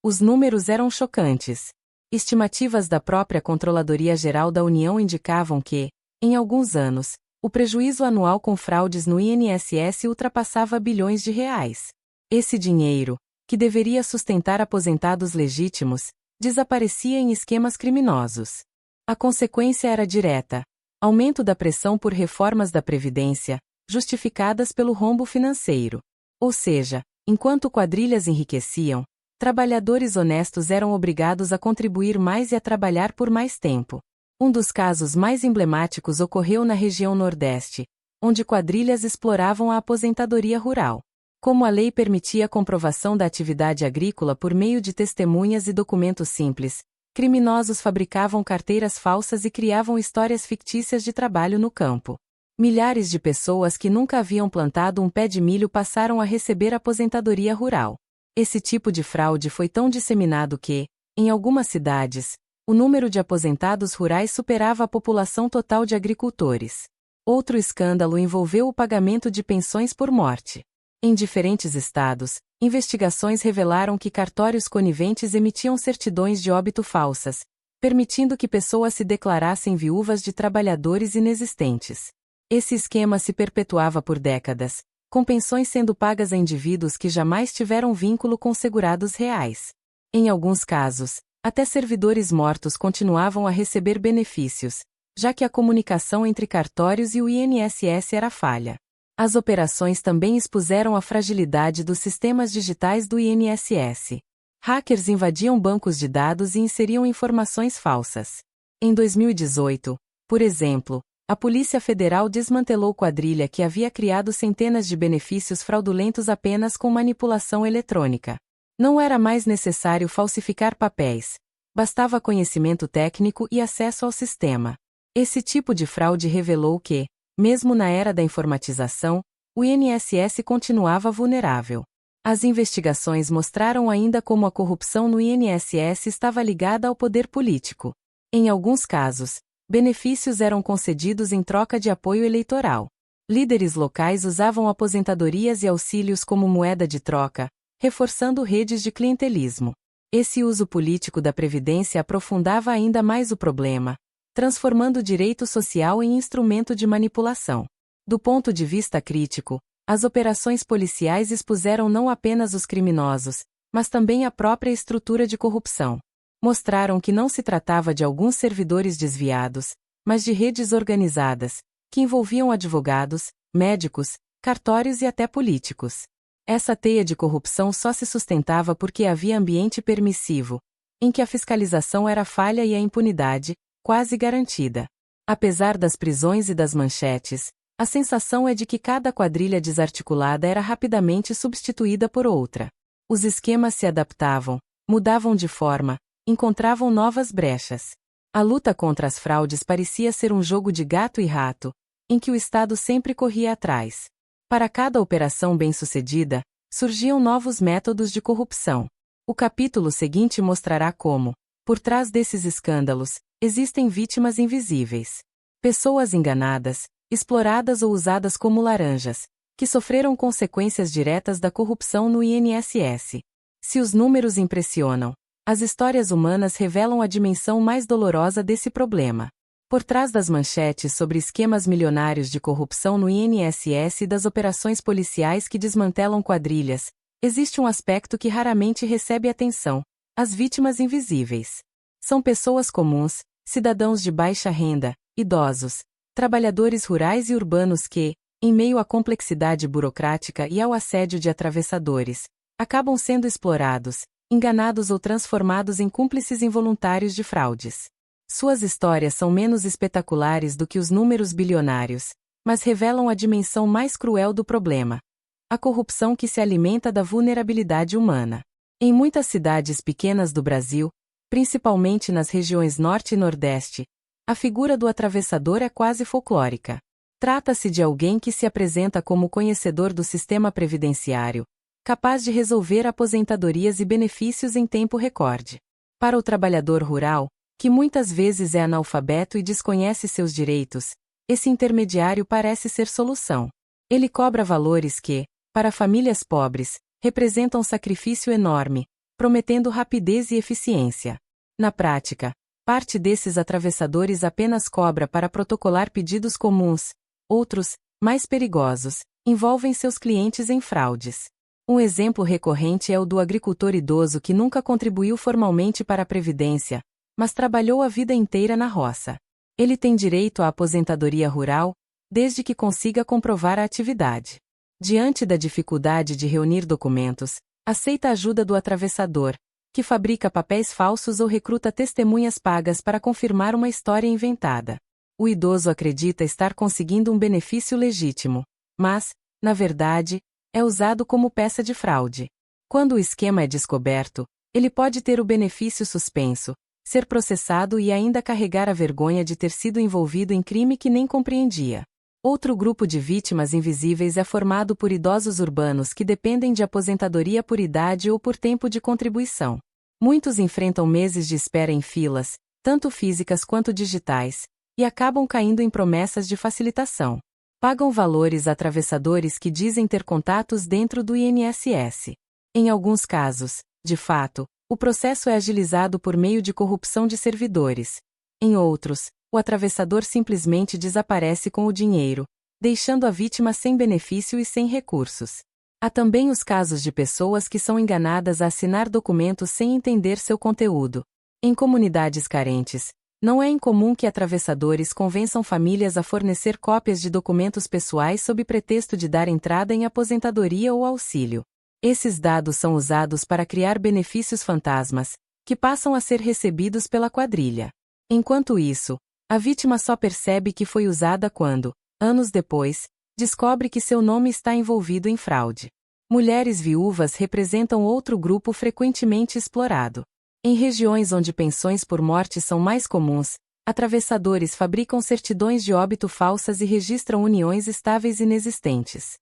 Os números eram chocantes. Estimativas da própria Controladoria Geral da União indicavam que, em alguns anos, o prejuízo anual com fraudes no INSS ultrapassava bilhões de reais. Esse dinheiro, que deveria sustentar aposentados legítimos, desaparecia em esquemas criminosos. A consequência era direta: aumento da pressão por reformas da Previdência, justificadas pelo rombo financeiro. Ou seja, enquanto quadrilhas enriqueciam, trabalhadores honestos eram obrigados a contribuir mais e a trabalhar por mais tempo. Um dos casos mais emblemáticos ocorreu na região Nordeste, onde quadrilhas exploravam a aposentadoria rural. Como a lei permitia a comprovação da atividade agrícola por meio de testemunhas e documentos simples, criminosos fabricavam carteiras falsas e criavam histórias fictícias de trabalho no campo. Milhares de pessoas que nunca haviam plantado um pé de milho passaram a receber aposentadoria rural. Esse tipo de fraude foi tão disseminado que, em algumas cidades, o número de aposentados rurais superava a população total de agricultores. Outro escândalo envolveu o pagamento de pensões por morte. Em diferentes estados, investigações revelaram que cartórios coniventes emitiam certidões de óbito falsas, permitindo que pessoas se declarassem viúvas de trabalhadores inexistentes. Esse esquema se perpetuava por décadas, com pensões sendo pagas a indivíduos que jamais tiveram vínculo com segurados reais. Em alguns casos, até servidores mortos continuavam a receber benefícios, já que a comunicação entre cartórios e o INSS era falha. As operações também expuseram a fragilidade dos sistemas digitais do INSS. Hackers invadiam bancos de dados e inseriam informações falsas. Em 2018, por exemplo, a Polícia Federal desmantelou quadrilha que havia criado centenas de benefícios fraudulentos apenas com manipulação eletrônica. Não era mais necessário falsificar papéis. Bastava conhecimento técnico e acesso ao sistema. Esse tipo de fraude revelou que, mesmo na era da informatização, o INSS continuava vulnerável. As investigações mostraram ainda como a corrupção no INSS estava ligada ao poder político. Em alguns casos, benefícios eram concedidos em troca de apoio eleitoral. Líderes locais usavam aposentadorias e auxílios como moeda de troca, reforçando redes de clientelismo. Esse uso político da Previdência aprofundava ainda mais o problema, transformando o direito social em instrumento de manipulação. Do ponto de vista crítico, as operações policiais expuseram não apenas os criminosos, mas também a própria estrutura de corrupção. Mostraram que não se tratava de alguns servidores desviados, mas de redes organizadas, que envolviam advogados, médicos, cartórios e até políticos. Essa teia de corrupção só se sustentava porque havia ambiente permissivo, em que a fiscalização era falha e a impunidade, quase garantida. Apesar das prisões e das manchetes, a sensação é de que cada quadrilha desarticulada era rapidamente substituída por outra. Os esquemas se adaptavam, mudavam de forma, encontravam novas brechas. A luta contra as fraudes parecia ser um jogo de gato e rato, em que o Estado sempre corria atrás. Para cada operação bem-sucedida, surgiam novos métodos de corrupção. O capítulo seguinte mostrará como, por trás desses escândalos, existem vítimas invisíveis. Pessoas enganadas, exploradas ou usadas como laranjas, que sofreram consequências diretas da corrupção no INSS. Se os números impressionam, as histórias humanas revelam a dimensão mais dolorosa desse problema. Por trás das manchetes sobre esquemas milionários de corrupção no INSS e das operações policiais que desmantelam quadrilhas, existe um aspecto que raramente recebe atenção: as vítimas invisíveis. São pessoas comuns, cidadãos de baixa renda, idosos, trabalhadores rurais e urbanos que, em meio à complexidade burocrática e ao assédio de atravessadores, acabam sendo explorados, enganados ou transformados em cúmplices involuntários de fraudes. Suas histórias são menos espetaculares do que os números bilionários, mas revelam a dimensão mais cruel do problema: a corrupção que se alimenta da vulnerabilidade humana. Em muitas cidades pequenas do Brasil, principalmente nas regiões Norte e Nordeste, a figura do atravessador é quase folclórica. Trata-se de alguém que se apresenta como conhecedor do sistema previdenciário, capaz de resolver aposentadorias e benefícios em tempo recorde. Para o trabalhador rural, que muitas vezes é analfabeto e desconhece seus direitos, esse intermediário parece ser solução. Ele cobra valores que, para famílias pobres, representam um sacrifício enorme, prometendo rapidez e eficiência. Na prática, parte desses atravessadores apenas cobra para protocolar pedidos comuns, outros, mais perigosos, envolvem seus clientes em fraudes. Um exemplo recorrente é o do agricultor idoso que nunca contribuiu formalmente para a Previdência, mas trabalhou a vida inteira na roça. Ele tem direito à aposentadoria rural, desde que consiga comprovar a atividade. Diante da dificuldade de reunir documentos, aceita a ajuda do atravessador, que fabrica papéis falsos ou recruta testemunhas pagas para confirmar uma história inventada. O idoso acredita estar conseguindo um benefício legítimo, mas, na verdade, é usado como peça de fraude. Quando o esquema é descoberto, ele pode ter o benefício suspenso, ser processado e ainda carregar a vergonha de ter sido envolvido em crime que nem compreendia. Outro grupo de vítimas invisíveis é formado por idosos urbanos que dependem de aposentadoria por idade ou por tempo de contribuição. Muitos enfrentam meses de espera em filas, tanto físicas quanto digitais, e acabam caindo em promessas de facilitação. Pagam valores a atravessadores que dizem ter contatos dentro do INSS. Em alguns casos, de fato, o processo é agilizado por meio de corrupção de servidores. Em outros, o atravessador simplesmente desaparece com o dinheiro, deixando a vítima sem benefício e sem recursos. Há também os casos de pessoas que são enganadas a assinar documentos sem entender seu conteúdo. Em comunidades carentes, não é incomum que atravessadores convençam famílias a fornecer cópias de documentos pessoais sob pretexto de dar entrada em aposentadoria ou auxílio. Esses dados são usados para criar benefícios fantasmas, que passam a ser recebidos pela quadrilha. Enquanto isso, a vítima só percebe que foi usada quando, anos depois, descobre que seu nome está envolvido em fraude. Mulheres viúvas representam outro grupo frequentemente explorado. Em regiões onde pensões por morte são mais comuns, atravessadores fabricam certidões de óbito falsas e registram uniões estáveis inexistentes.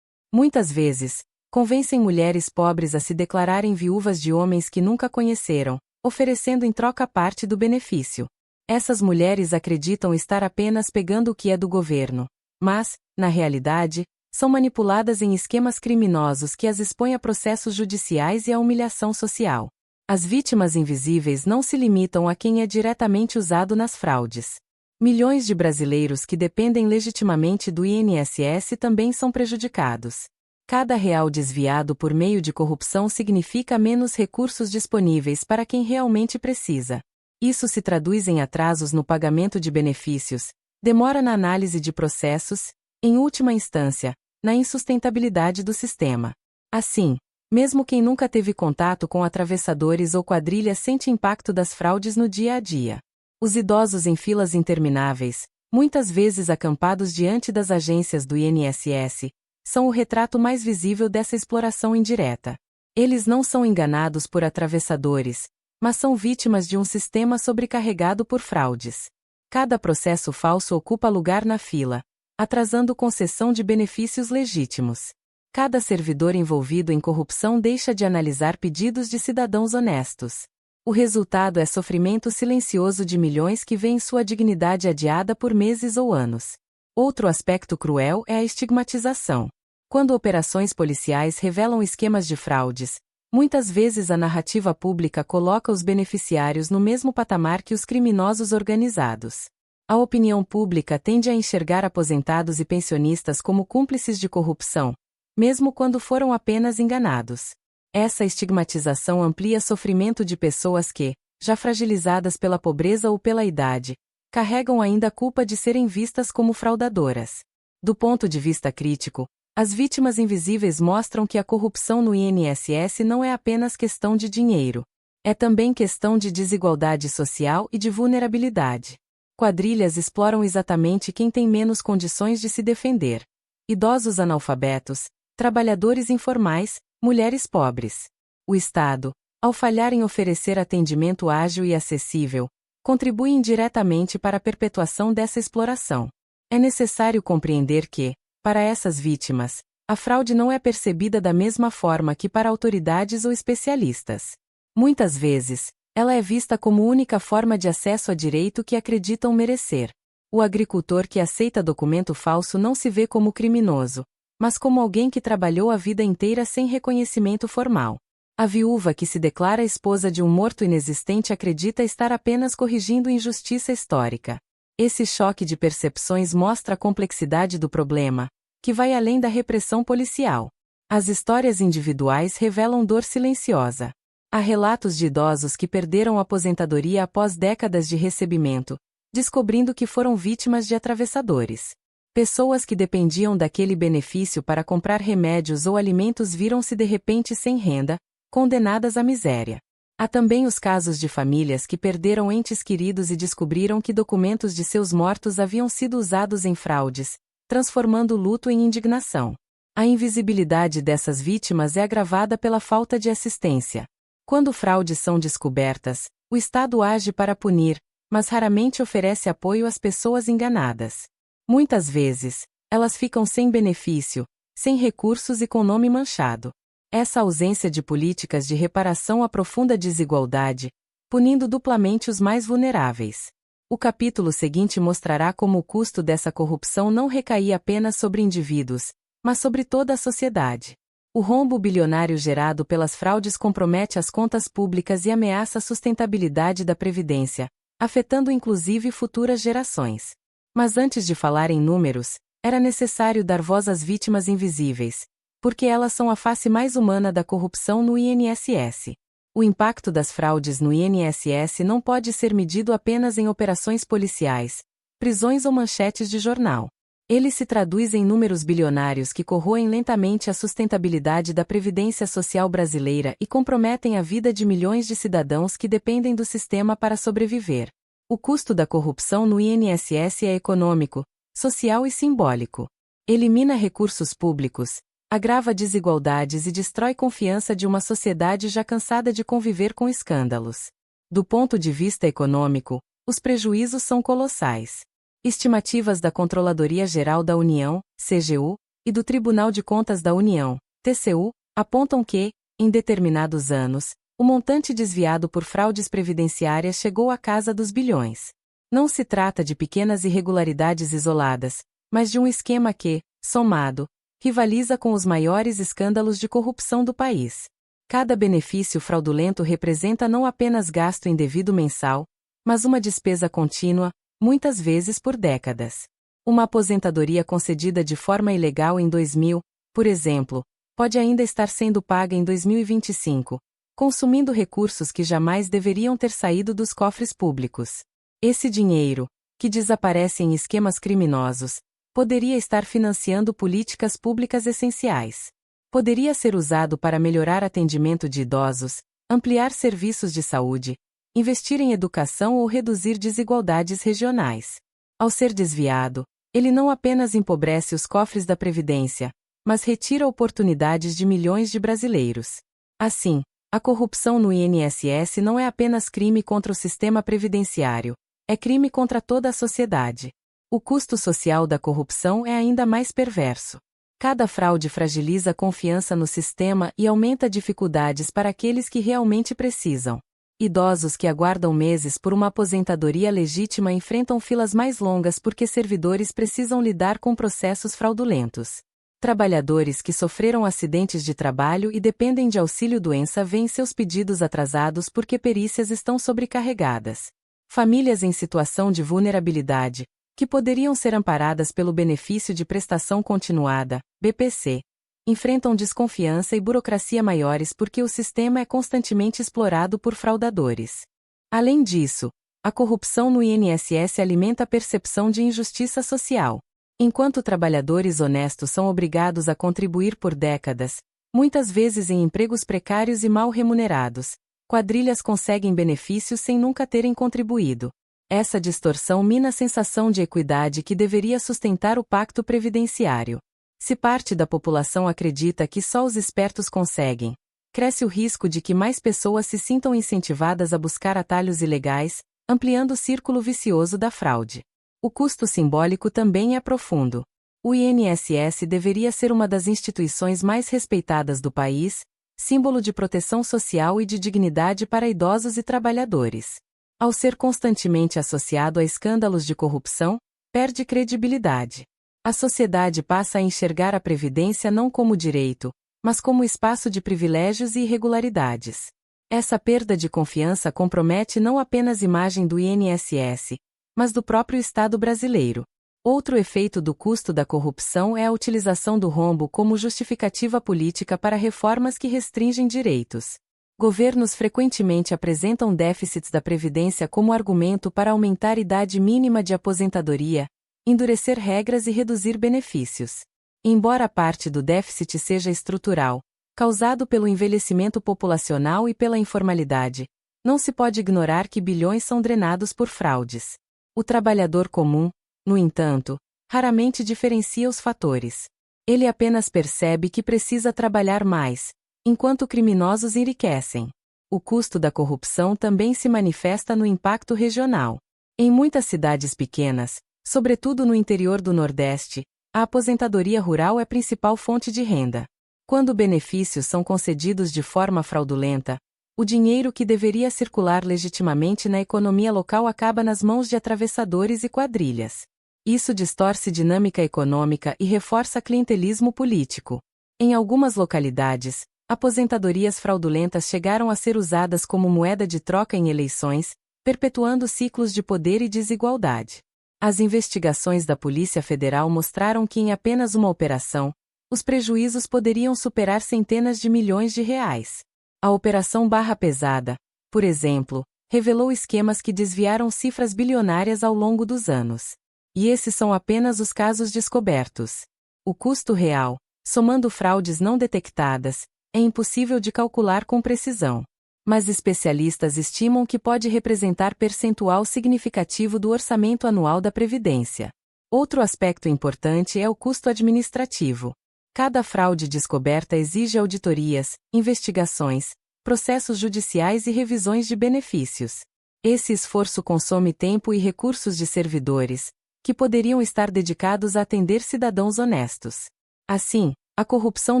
Muitas vezes, convencem mulheres pobres a se declararem viúvas de homens que nunca conheceram, oferecendo em troca parte do benefício. Essas mulheres acreditam estar apenas pegando o que é do governo, mas, na realidade, são manipuladas em esquemas criminosos que as expõem a processos judiciais e à humilhação social. As vítimas invisíveis não se limitam a quem é diretamente usado nas fraudes. Milhões de brasileiros que dependem legitimamente do INSS também são prejudicados. Cada real desviado por meio de corrupção significa menos recursos disponíveis para quem realmente precisa. Isso se traduz em atrasos no pagamento de benefícios, demora na análise de processos, em última instância, na insustentabilidade do sistema. Assim, mesmo quem nunca teve contato com atravessadores ou quadrilhas sente impacto das fraudes no dia a dia. Os idosos em filas intermináveis, muitas vezes acampados diante das agências do INSS, são o retrato mais visível dessa exploração indireta. Eles não são enganados por atravessadores, mas são vítimas de um sistema sobrecarregado por fraudes. Cada processo falso ocupa lugar na fila, atrasando concessão de benefícios legítimos. Cada servidor envolvido em corrupção deixa de analisar pedidos de cidadãos honestos. O resultado é sofrimento silencioso de milhões que veem sua dignidade adiada por meses ou anos. Outro aspecto cruel é a estigmatização. Quando operações policiais revelam esquemas de fraudes, muitas vezes a narrativa pública coloca os beneficiários no mesmo patamar que os criminosos organizados. A opinião pública tende a enxergar aposentados e pensionistas como cúmplices de corrupção, mesmo quando foram apenas enganados. Essa estigmatização amplia sofrimento de pessoas que, já fragilizadas pela pobreza ou pela idade, carregam ainda a culpa de serem vistas como fraudadoras. Do ponto de vista crítico, as vítimas invisíveis mostram que a corrupção no INSS não é apenas questão de dinheiro. É também questão de desigualdade social e de vulnerabilidade. Quadrilhas exploram exatamente quem tem menos condições de se defender. Idosos analfabetos, trabalhadores informais, mulheres pobres. O Estado, ao falhar em oferecer atendimento ágil e acessível, contribui indiretamente para a perpetuação dessa exploração. É necessário compreender que, para essas vítimas, a fraude não é percebida da mesma forma que para autoridades ou especialistas. Muitas vezes, ela é vista como única forma de acesso a direito que acreditam merecer. O agricultor que aceita documento falso não se vê como criminoso, mas como alguém que trabalhou a vida inteira sem reconhecimento formal. A viúva que se declara esposa de um morto inexistente acredita estar apenas corrigindo injustiça histórica. Esse choque de percepções mostra a complexidade do problema, que vai além da repressão policial. As histórias individuais revelam dor silenciosa. Há relatos de idosos que perderam a aposentadoria após décadas de recebimento, descobrindo que foram vítimas de atravessadores. Pessoas que dependiam daquele benefício para comprar remédios ou alimentos viram-se de repente sem renda, condenadas à miséria. Há também os casos de famílias que perderam entes queridos e descobriram que documentos de seus mortos haviam sido usados em fraudes, transformando o luto em indignação. A invisibilidade dessas vítimas é agravada pela falta de assistência. Quando fraudes são descobertas, o Estado age para punir, mas raramente oferece apoio às pessoas enganadas. Muitas vezes, elas ficam sem benefício, sem recursos e com nome manchado. Essa ausência de políticas de reparação aprofunda a desigualdade, punindo duplamente os mais vulneráveis. O capítulo seguinte mostrará como o custo dessa corrupção não recaía apenas sobre indivíduos, mas sobre toda a sociedade. O rombo bilionário gerado pelas fraudes compromete as contas públicas e ameaça a sustentabilidade da Previdência, afetando inclusive futuras gerações. Mas antes de falar em números, era necessário dar voz às vítimas invisíveis, porque elas são a face mais humana da corrupção no INSS. O impacto das fraudes no INSS não pode ser medido apenas em operações policiais, prisões ou manchetes de jornal. Ele se traduz em números bilionários que corroem lentamente a sustentabilidade da Previdência Social brasileira e comprometem a vida de milhões de cidadãos que dependem do sistema para sobreviver. O custo da corrupção no INSS é econômico, social e simbólico. Elimina recursos públicos, agrava desigualdades e destrói confiança de uma sociedade já cansada de conviver com escândalos. Do ponto de vista econômico, os prejuízos são colossais. Estimativas da Controladoria Geral da União, CGU, e do Tribunal de Contas da União, TCU, apontam que, em determinados anos, o montante desviado por fraudes previdenciárias chegou à casa dos bilhões. Não se trata de pequenas irregularidades isoladas, mas de um esquema que, somado, rivaliza com os maiores escândalos de corrupção do país. Cada benefício fraudulento representa não apenas gasto indevido mensal, mas uma despesa contínua, muitas vezes por décadas. Uma aposentadoria concedida de forma ilegal em 2000, por exemplo, pode ainda estar sendo paga em 2025, consumindo recursos que jamais deveriam ter saído dos cofres públicos. Esse dinheiro, que desaparece em esquemas criminosos, poderia estar financiando políticas públicas essenciais. Poderia ser usado para melhorar atendimento de idosos, ampliar serviços de saúde, investir em educação ou reduzir desigualdades regionais. Ao ser desviado, ele não apenas empobrece os cofres da Previdência, mas retira oportunidades de milhões de brasileiros. Assim, a corrupção no INSS não é apenas crime contra o sistema previdenciário, é crime contra toda a sociedade. O custo social da corrupção é ainda mais perverso. Cada fraude fragiliza a confiança no sistema e aumenta dificuldades para aqueles que realmente precisam. Idosos que aguardam meses por uma aposentadoria legítima enfrentam filas mais longas porque servidores precisam lidar com processos fraudulentos. Trabalhadores que sofreram acidentes de trabalho e dependem de auxílio-doença veem seus pedidos atrasados porque perícias estão sobrecarregadas. Famílias em situação de vulnerabilidade, que poderiam ser amparadas pelo benefício de prestação continuada, BPC, enfrentam desconfiança e burocracia maiores porque o sistema é constantemente explorado por fraudadores. Além disso, a corrupção no INSS alimenta a percepção de injustiça social. Enquanto trabalhadores honestos são obrigados a contribuir por décadas, muitas vezes em empregos precários e mal remunerados, quadrilhas conseguem benefícios sem nunca terem contribuído. Essa distorção mina a sensação de equidade que deveria sustentar o pacto previdenciário. Se parte da população acredita que só os espertos conseguem, cresce o risco de que mais pessoas se sintam incentivadas a buscar atalhos ilegais, ampliando o círculo vicioso da fraude. O custo simbólico também é profundo. O INSS deveria ser uma das instituições mais respeitadas do país, símbolo de proteção social e de dignidade para idosos e trabalhadores. Ao ser constantemente associado a escândalos de corrupção, perde credibilidade. A sociedade passa a enxergar a previdência não como direito, mas como espaço de privilégios e irregularidades. Essa perda de confiança compromete não apenas a imagem do INSS, mas do próprio Estado brasileiro. Outro efeito do custo da corrupção é a utilização do rombo como justificativa política para reformas que restringem direitos. Governos frequentemente apresentam déficits da Previdência como argumento para aumentar a idade mínima de aposentadoria, endurecer regras e reduzir benefícios. Embora parte do déficit seja estrutural, causado pelo envelhecimento populacional e pela informalidade, não se pode ignorar que bilhões são drenados por fraudes. O trabalhador comum, no entanto, raramente diferencia os fatores. Ele apenas percebe que precisa trabalhar mais, enquanto criminosos enriquecem. O custo da corrupção também se manifesta no impacto regional. Em muitas cidades pequenas, sobretudo no interior do Nordeste, a aposentadoria rural é a principal fonte de renda. Quando benefícios são concedidos de forma fraudulenta, o dinheiro que deveria circular legitimamente na economia local acaba nas mãos de atravessadores e quadrilhas. Isso distorce dinâmica econômica e reforça clientelismo político. Em algumas localidades, aposentadorias fraudulentas chegaram a ser usadas como moeda de troca em eleições, perpetuando ciclos de poder e desigualdade. As investigações da Polícia Federal mostraram que em apenas uma operação, os prejuízos poderiam superar centenas de milhões de reais. A Operação Barra Pesada, por exemplo, revelou esquemas que desviaram cifras bilionárias ao longo dos anos. E esses são apenas os casos descobertos. O custo real, somando fraudes não detectadas, é impossível de calcular com precisão. Mas especialistas estimam que pode representar percentual significativo do orçamento anual da Previdência. Outro aspecto importante é o custo administrativo. Cada fraude descoberta exige auditorias, investigações, processos judiciais e revisões de benefícios. Esse esforço consome tempo e recursos de servidores, que poderiam estar dedicados a atender cidadãos honestos. Assim, a corrupção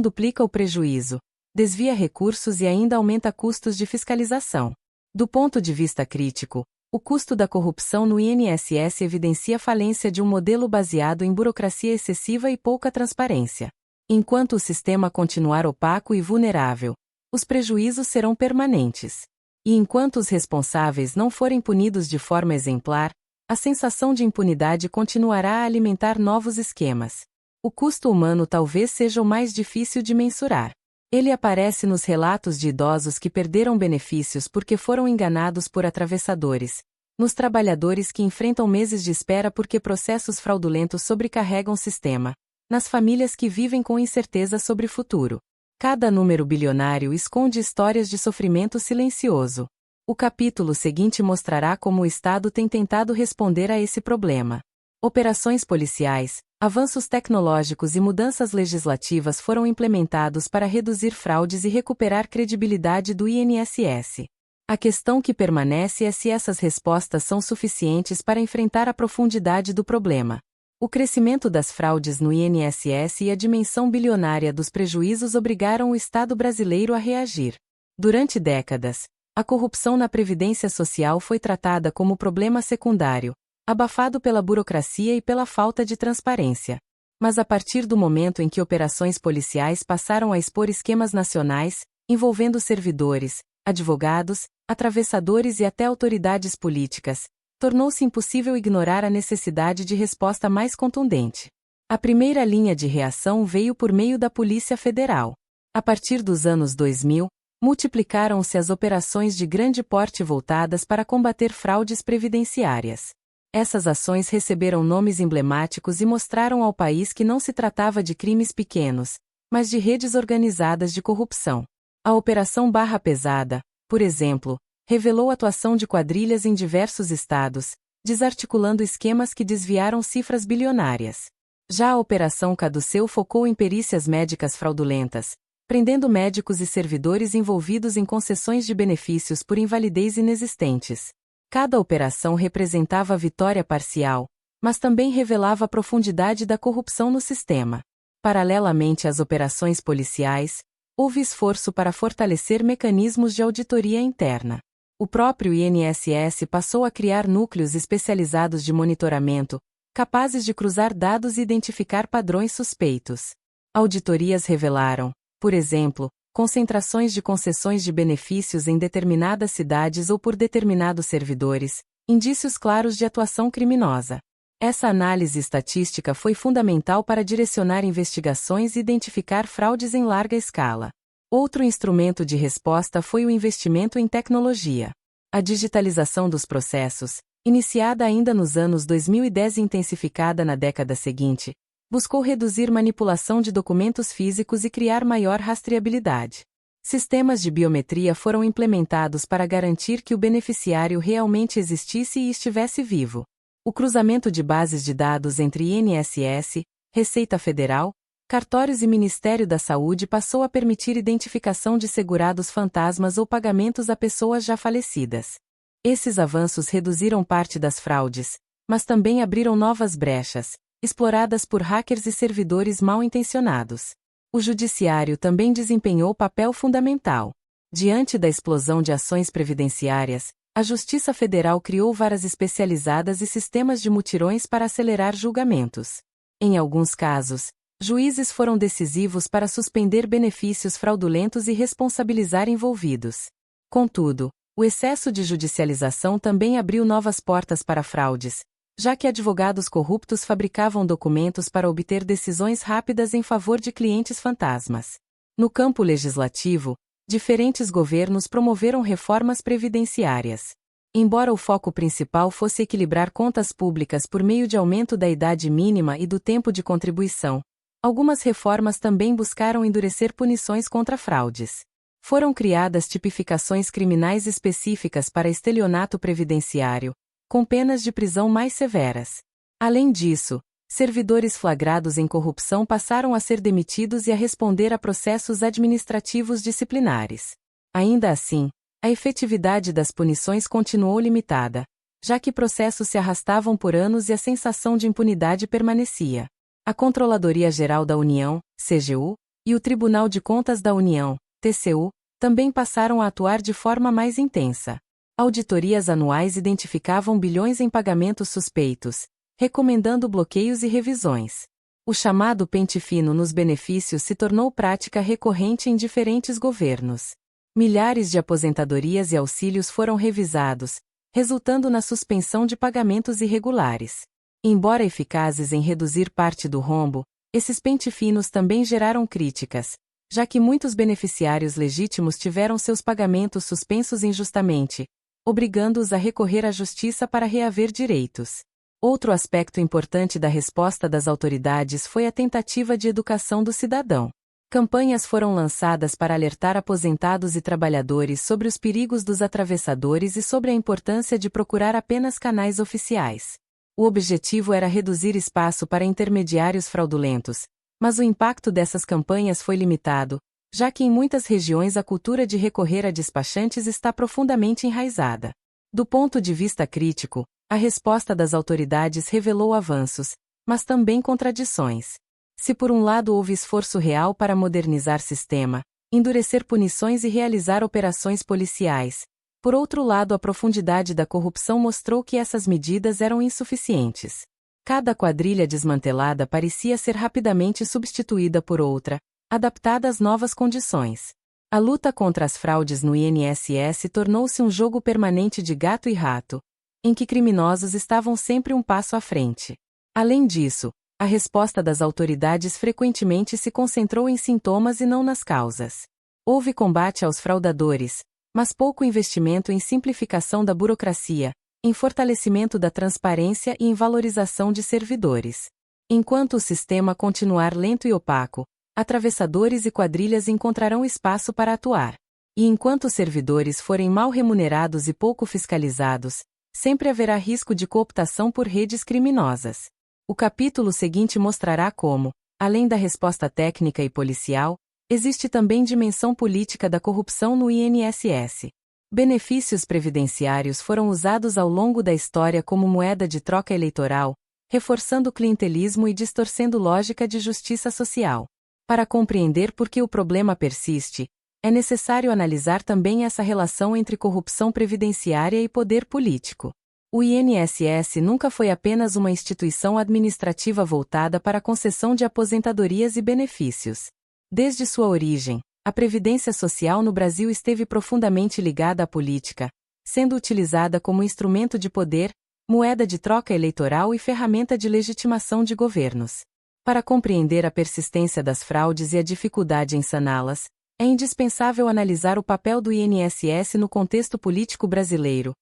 duplica o prejuízo, desvia recursos e ainda aumenta custos de fiscalização. Do ponto de vista crítico, o custo da corrupção no INSS evidencia a falência de um modelo baseado em burocracia excessiva e pouca transparência. Enquanto o sistema continuar opaco e vulnerável, os prejuízos serão permanentes. E enquanto os responsáveis não forem punidos de forma exemplar, a sensação de impunidade continuará a alimentar novos esquemas. O custo humano talvez seja o mais difícil de mensurar. Ele aparece nos relatos de idosos que perderam benefícios porque foram enganados por atravessadores, nos trabalhadores que enfrentam meses de espera porque processos fraudulentos sobrecarregam o sistema, nas famílias que vivem com incerteza sobre o futuro. Cada número bilionário esconde histórias de sofrimento silencioso. O capítulo seguinte mostrará como o Estado tem tentado responder a esse problema. Operações policiais, avanços tecnológicos e mudanças legislativas foram implementados para reduzir fraudes e recuperar credibilidade do INSS. A questão que permanece é se essas respostas são suficientes para enfrentar a profundidade do problema. O crescimento das fraudes no INSS e a dimensão bilionária dos prejuízos obrigaram o Estado brasileiro a reagir. Durante décadas, a corrupção na Previdência Social foi tratada como problema secundário, abafado pela burocracia e pela falta de transparência. Mas a partir do momento em que operações policiais passaram a expor esquemas nacionais, envolvendo servidores, advogados, atravessadores e até autoridades políticas, tornou-se impossível ignorar a necessidade de resposta mais contundente. A primeira linha de reação veio por meio da Polícia Federal. A partir dos anos 2000, multiplicaram-se as operações de grande porte voltadas para combater fraudes previdenciárias. Essas ações receberam nomes emblemáticos e mostraram ao país que não se tratava de crimes pequenos, mas de redes organizadas de corrupção. A Operação Barra Pesada, por exemplo, revelou a atuação de quadrilhas em diversos estados, desarticulando esquemas que desviaram cifras bilionárias. Já a Operação Caduceu focou em perícias médicas fraudulentas, prendendo médicos e servidores envolvidos em concessões de benefícios por invalidez inexistentes. Cada operação representava vitória parcial, mas também revelava a profundidade da corrupção no sistema. Paralelamente às operações policiais, houve esforço para fortalecer mecanismos de auditoria interna. O próprio INSS passou a criar núcleos especializados de monitoramento, capazes de cruzar dados e identificar padrões suspeitos. Auditorias revelaram, por exemplo, concentrações de concessões de benefícios em determinadas cidades ou por determinados servidores, indícios claros de atuação criminosa. Essa análise estatística foi fundamental para direcionar investigações e identificar fraudes em larga escala. Outro instrumento de resposta foi o investimento em tecnologia. A digitalização dos processos, iniciada ainda nos anos 2010 e intensificada na década seguinte, buscou reduzir manipulação de documentos físicos e criar maior rastreabilidade. Sistemas de biometria foram implementados para garantir que o beneficiário realmente existisse e estivesse vivo. O cruzamento de bases de dados entre INSS, Receita Federal, cartórios e Ministério da Saúde passou a permitir identificação de segurados fantasmas ou pagamentos a pessoas já falecidas. Esses avanços reduziram parte das fraudes, mas também abriram novas brechas, exploradas por hackers e servidores mal-intencionados. O Judiciário também desempenhou papel fundamental. Diante da explosão de ações previdenciárias, a Justiça Federal criou varas especializadas e sistemas de mutirões para acelerar julgamentos. Em alguns casos, juízes foram decisivos para suspender benefícios fraudulentos e responsabilizar envolvidos. Contudo, o excesso de judicialização também abriu novas portas para fraudes, já que advogados corruptos fabricavam documentos para obter decisões rápidas em favor de clientes fantasmas. No campo legislativo, diferentes governos promoveram reformas previdenciárias. Embora o foco principal fosse equilibrar contas públicas por meio de aumento da idade mínima e do tempo de contribuição, algumas reformas também buscaram endurecer punições contra fraudes. Foram criadas tipificações criminais específicas para estelionato previdenciário, com penas de prisão mais severas. Além disso, servidores flagrados em corrupção passaram a ser demitidos e a responder a processos administrativos disciplinares. Ainda assim, a efetividade das punições continuou limitada, já que processos se arrastavam por anos e a sensação de impunidade permanecia. A Controladoria Geral da União, CGU, e o Tribunal de Contas da União, TCU, também passaram a atuar de forma mais intensa. Auditorias anuais identificavam bilhões em pagamentos suspeitos, recomendando bloqueios e revisões. O chamado pente fino nos benefícios se tornou prática recorrente em diferentes governos. Milhares de aposentadorias e auxílios foram revisados, resultando na suspensão de pagamentos irregulares. Embora eficazes em reduzir parte do rombo, esses pente finos também geraram críticas, já que muitos beneficiários legítimos tiveram seus pagamentos suspensos injustamente, obrigando-os a recorrer à justiça para reaver direitos. Outro aspecto importante da resposta das autoridades foi a tentativa de educação do cidadão. Campanhas foram lançadas para alertar aposentados e trabalhadores sobre os perigos dos atravessadores e sobre a importância de procurar apenas canais oficiais. O objetivo era reduzir espaço para intermediários fraudulentos, mas o impacto dessas campanhas foi limitado, já que em muitas regiões a cultura de recorrer a despachantes está profundamente enraizada. Do ponto de vista crítico, a resposta das autoridades revelou avanços, mas também contradições. Se por um lado houve esforço real para modernizar sistema, endurecer punições e realizar operações policiais, por outro lado a profundidade da corrupção mostrou que essas medidas eram insuficientes. Cada quadrilha desmantelada parecia ser rapidamente substituída por outra, adaptada às novas condições. A luta contra as fraudes no INSS tornou-se um jogo permanente de gato e rato, em que criminosos estavam sempre um passo à frente. Além disso, a resposta das autoridades frequentemente se concentrou em sintomas e não nas causas. Houve combate aos fraudadores, mas pouco investimento em simplificação da burocracia, em fortalecimento da transparência e em valorização de servidores. Enquanto o sistema continuar lento e opaco, atravessadores e quadrilhas encontrarão espaço para atuar. E enquanto os servidores forem mal remunerados e pouco fiscalizados, sempre haverá risco de cooptação por redes criminosas. O capítulo seguinte mostrará como, além da resposta técnica e policial, existe também dimensão política da corrupção no INSS. Benefícios previdenciários foram usados ao longo da história como moeda de troca eleitoral, reforçando o clientelismo e distorcendo lógica de justiça social. Para compreender por que o problema persiste, é necessário analisar também essa relação entre corrupção previdenciária e poder político. O INSS nunca foi apenas uma instituição administrativa voltada para a concessão de aposentadorias e benefícios. Desde sua origem, a Previdência Social no Brasil esteve profundamente ligada à política, sendo utilizada como instrumento de poder, moeda de troca eleitoral e ferramenta de legitimação de governos. Para compreender a persistência das fraudes e a dificuldade em saná-las, é indispensável analisar o papel do INSS no contexto político brasileiro,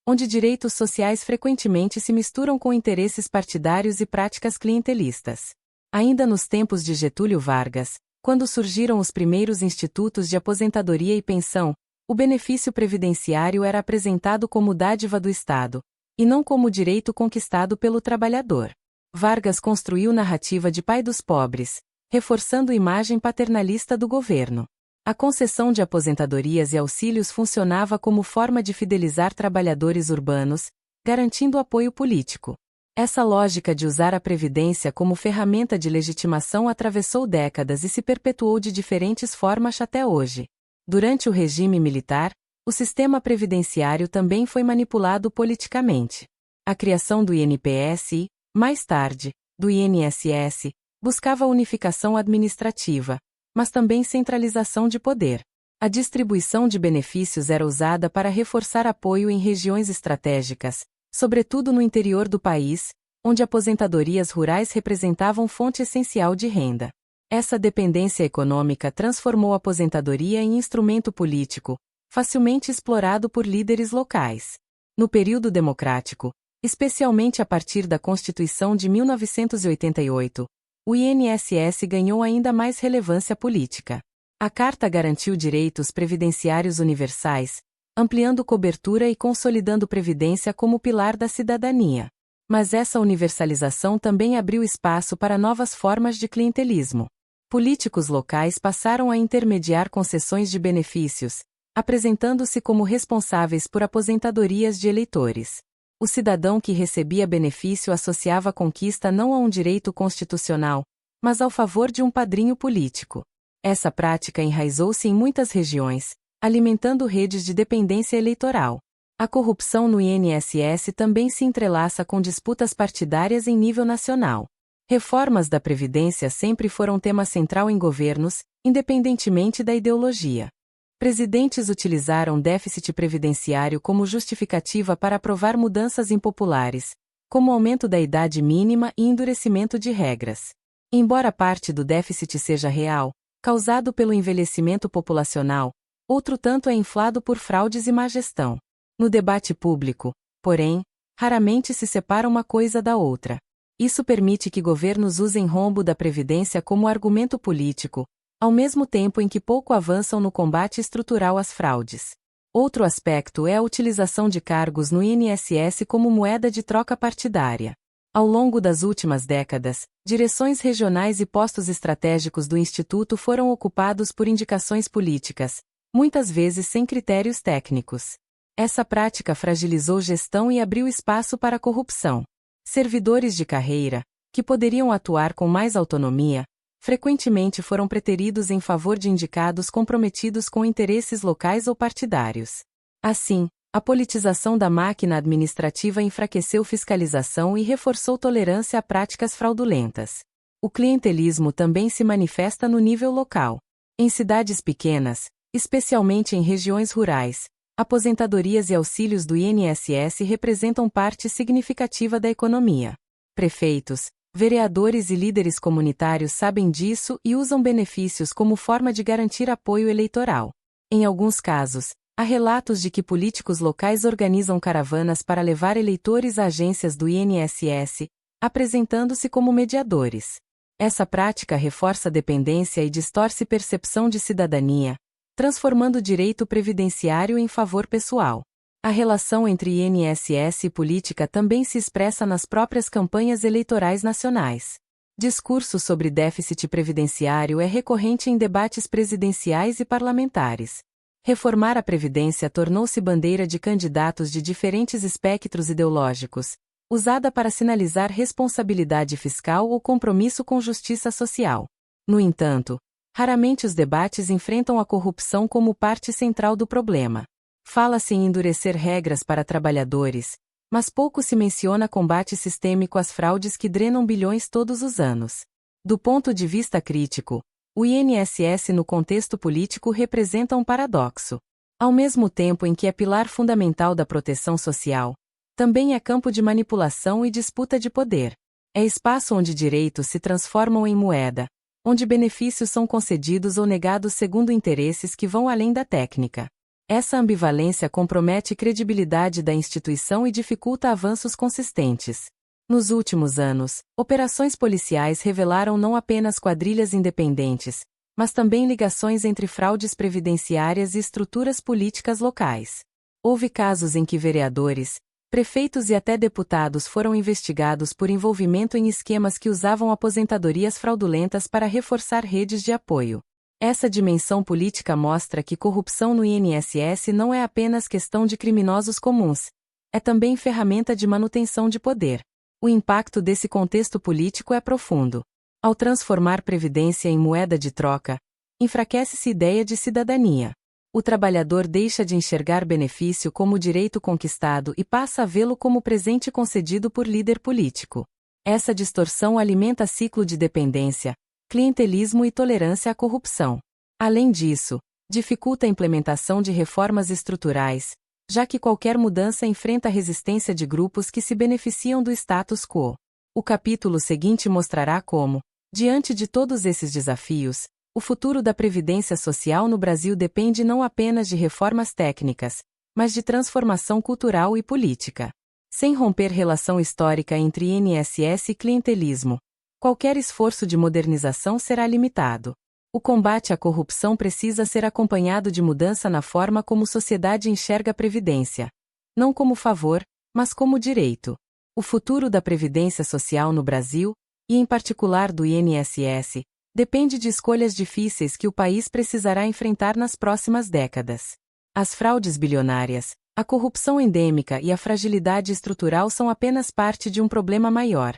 onde direitos sociais frequentemente se misturam com interesses partidários e práticas clientelistas. Ainda nos tempos de Getúlio Vargas, quando surgiram os primeiros institutos de aposentadoria e pensão, o benefício previdenciário era apresentado como dádiva do Estado, e não como direito conquistado pelo trabalhador. Vargas construiu narrativa de pai dos pobres, reforçando a imagem paternalista do governo. A concessão de aposentadorias e auxílios funcionava como forma de fidelizar trabalhadores urbanos, garantindo apoio político. Essa lógica de usar a Previdência como ferramenta de legitimação atravessou décadas e se perpetuou de diferentes formas até hoje. Durante o regime militar, o sistema previdenciário também foi manipulado politicamente. A criação do INPS e, mais tarde, do INSS, buscava unificação administrativa, mas também centralização de poder. A distribuição de benefícios era usada para reforçar apoio em regiões estratégicas, sobretudo no interior do país, onde aposentadorias rurais representavam fonte essencial de renda. Essa dependência econômica transformou a aposentadoria em instrumento político, facilmente explorado por líderes locais. No período democrático, especialmente a partir da Constituição de 1988, o INSS ganhou ainda mais relevância política. A Carta garantiu direitos previdenciários universais, ampliando cobertura e consolidando previdência como pilar da cidadania. Mas essa universalização também abriu espaço para novas formas de clientelismo. Políticos locais passaram a intermediar concessões de benefícios, apresentando-se como responsáveis por aposentadorias de eleitores. O cidadão que recebia benefício associava a conquista não a um direito constitucional, mas ao favor de um padrinho político. Essa prática enraizou-se em muitas regiões, alimentando redes de dependência eleitoral. A corrupção no INSS também se entrelaça com disputas partidárias em nível nacional. Reformas da Previdência sempre foram tema central em governos, independentemente da ideologia. Presidentes utilizaram déficit previdenciário como justificativa para aprovar mudanças impopulares, como aumento da idade mínima e endurecimento de regras. Embora parte do déficit seja real, causado pelo envelhecimento populacional, outro tanto é inflado por fraudes e má gestão. No debate público, porém, raramente se separa uma coisa da outra. Isso permite que governos usem rombo da Previdência como argumento político, ao mesmo tempo em que pouco avançam no combate estrutural às fraudes. Outro aspecto é a utilização de cargos no INSS como moeda de troca partidária. Ao longo das últimas décadas, direções regionais e postos estratégicos do Instituto foram ocupados por indicações políticas, muitas vezes sem critérios técnicos. Essa prática fragilizou gestão e abriu espaço para a corrupção. Servidores de carreira, que poderiam atuar com mais autonomia, frequentemente foram preteridos em favor de indicados comprometidos com interesses locais ou partidários. Assim, a politização da máquina administrativa enfraqueceu fiscalização e reforçou tolerância a práticas fraudulentas. O clientelismo também se manifesta no nível local. Em cidades pequenas, especialmente em regiões rurais, aposentadorias e auxílios do INSS representam parte significativa da economia. Prefeitos, vereadores e líderes comunitários sabem disso e usam benefícios como forma de garantir apoio eleitoral. Em alguns casos, Há relatos de que políticos locais organizam caravanas para levar eleitores a agências do INSS, apresentando-se como mediadores. Essa prática reforça a dependência e distorce percepção de cidadania, transformando o direito previdenciário em favor pessoal. A relação entre INSS e política também se expressa nas próprias campanhas eleitorais nacionais. Discurso sobre déficit previdenciário é recorrente em debates presidenciais e parlamentares. Reformar a Previdência tornou-se bandeira de candidatos de diferentes espectros ideológicos, usada para sinalizar responsabilidade fiscal ou compromisso com justiça social. No entanto, raramente os debates enfrentam a corrupção como parte central do problema. Fala-se em endurecer regras para trabalhadores, mas pouco se menciona combate sistêmico às fraudes que drenam bilhões todos os anos. Do ponto de vista crítico, o INSS no contexto político representa um paradoxo. Ao mesmo tempo em que é pilar fundamental da proteção social, também é campo de manipulação e disputa de poder. É espaço onde direitos se transformam em moeda, onde benefícios são concedidos ou negados segundo interesses que vão além da técnica. Essa ambivalência compromete a credibilidade da instituição e dificulta avanços consistentes. Nos últimos anos, operações policiais revelaram não apenas quadrilhas independentes, mas também ligações entre fraudes previdenciárias e estruturas políticas locais. Houve casos em que vereadores, prefeitos e até deputados foram investigados por envolvimento em esquemas que usavam aposentadorias fraudulentas para reforçar redes de apoio. Essa dimensão política mostra que corrupção no INSS não é apenas questão de criminosos comuns, é também ferramenta de manutenção de poder. O impacto desse contexto político é profundo. Ao transformar previdência em moeda de troca, enfraquece-se a ideia de cidadania. O trabalhador deixa de enxergar benefício como direito conquistado e passa a vê-lo como presente concedido por líder político. Essa distorção alimenta ciclo de dependência, clientelismo e tolerância à corrupção. Além disso, dificulta a implementação de reformas estruturais, já que qualquer mudança enfrenta a resistência de grupos que se beneficiam do status quo. O capítulo seguinte mostrará como, diante de todos esses desafios, o futuro da Previdência Social no Brasil depende não apenas de reformas técnicas, mas de transformação cultural e política. Sem romper relação histórica entre INSS e clientelismo, qualquer esforço de modernização será limitado. O combate à corrupção precisa ser acompanhado de mudança na forma como a sociedade enxerga a Previdência. Não como favor, mas como direito. O futuro da Previdência Social no Brasil, e em particular do INSS, depende de escolhas difíceis que o país precisará enfrentar nas próximas décadas. As fraudes bilionárias, a corrupção endêmica e a fragilidade estrutural são apenas parte de um problema maior.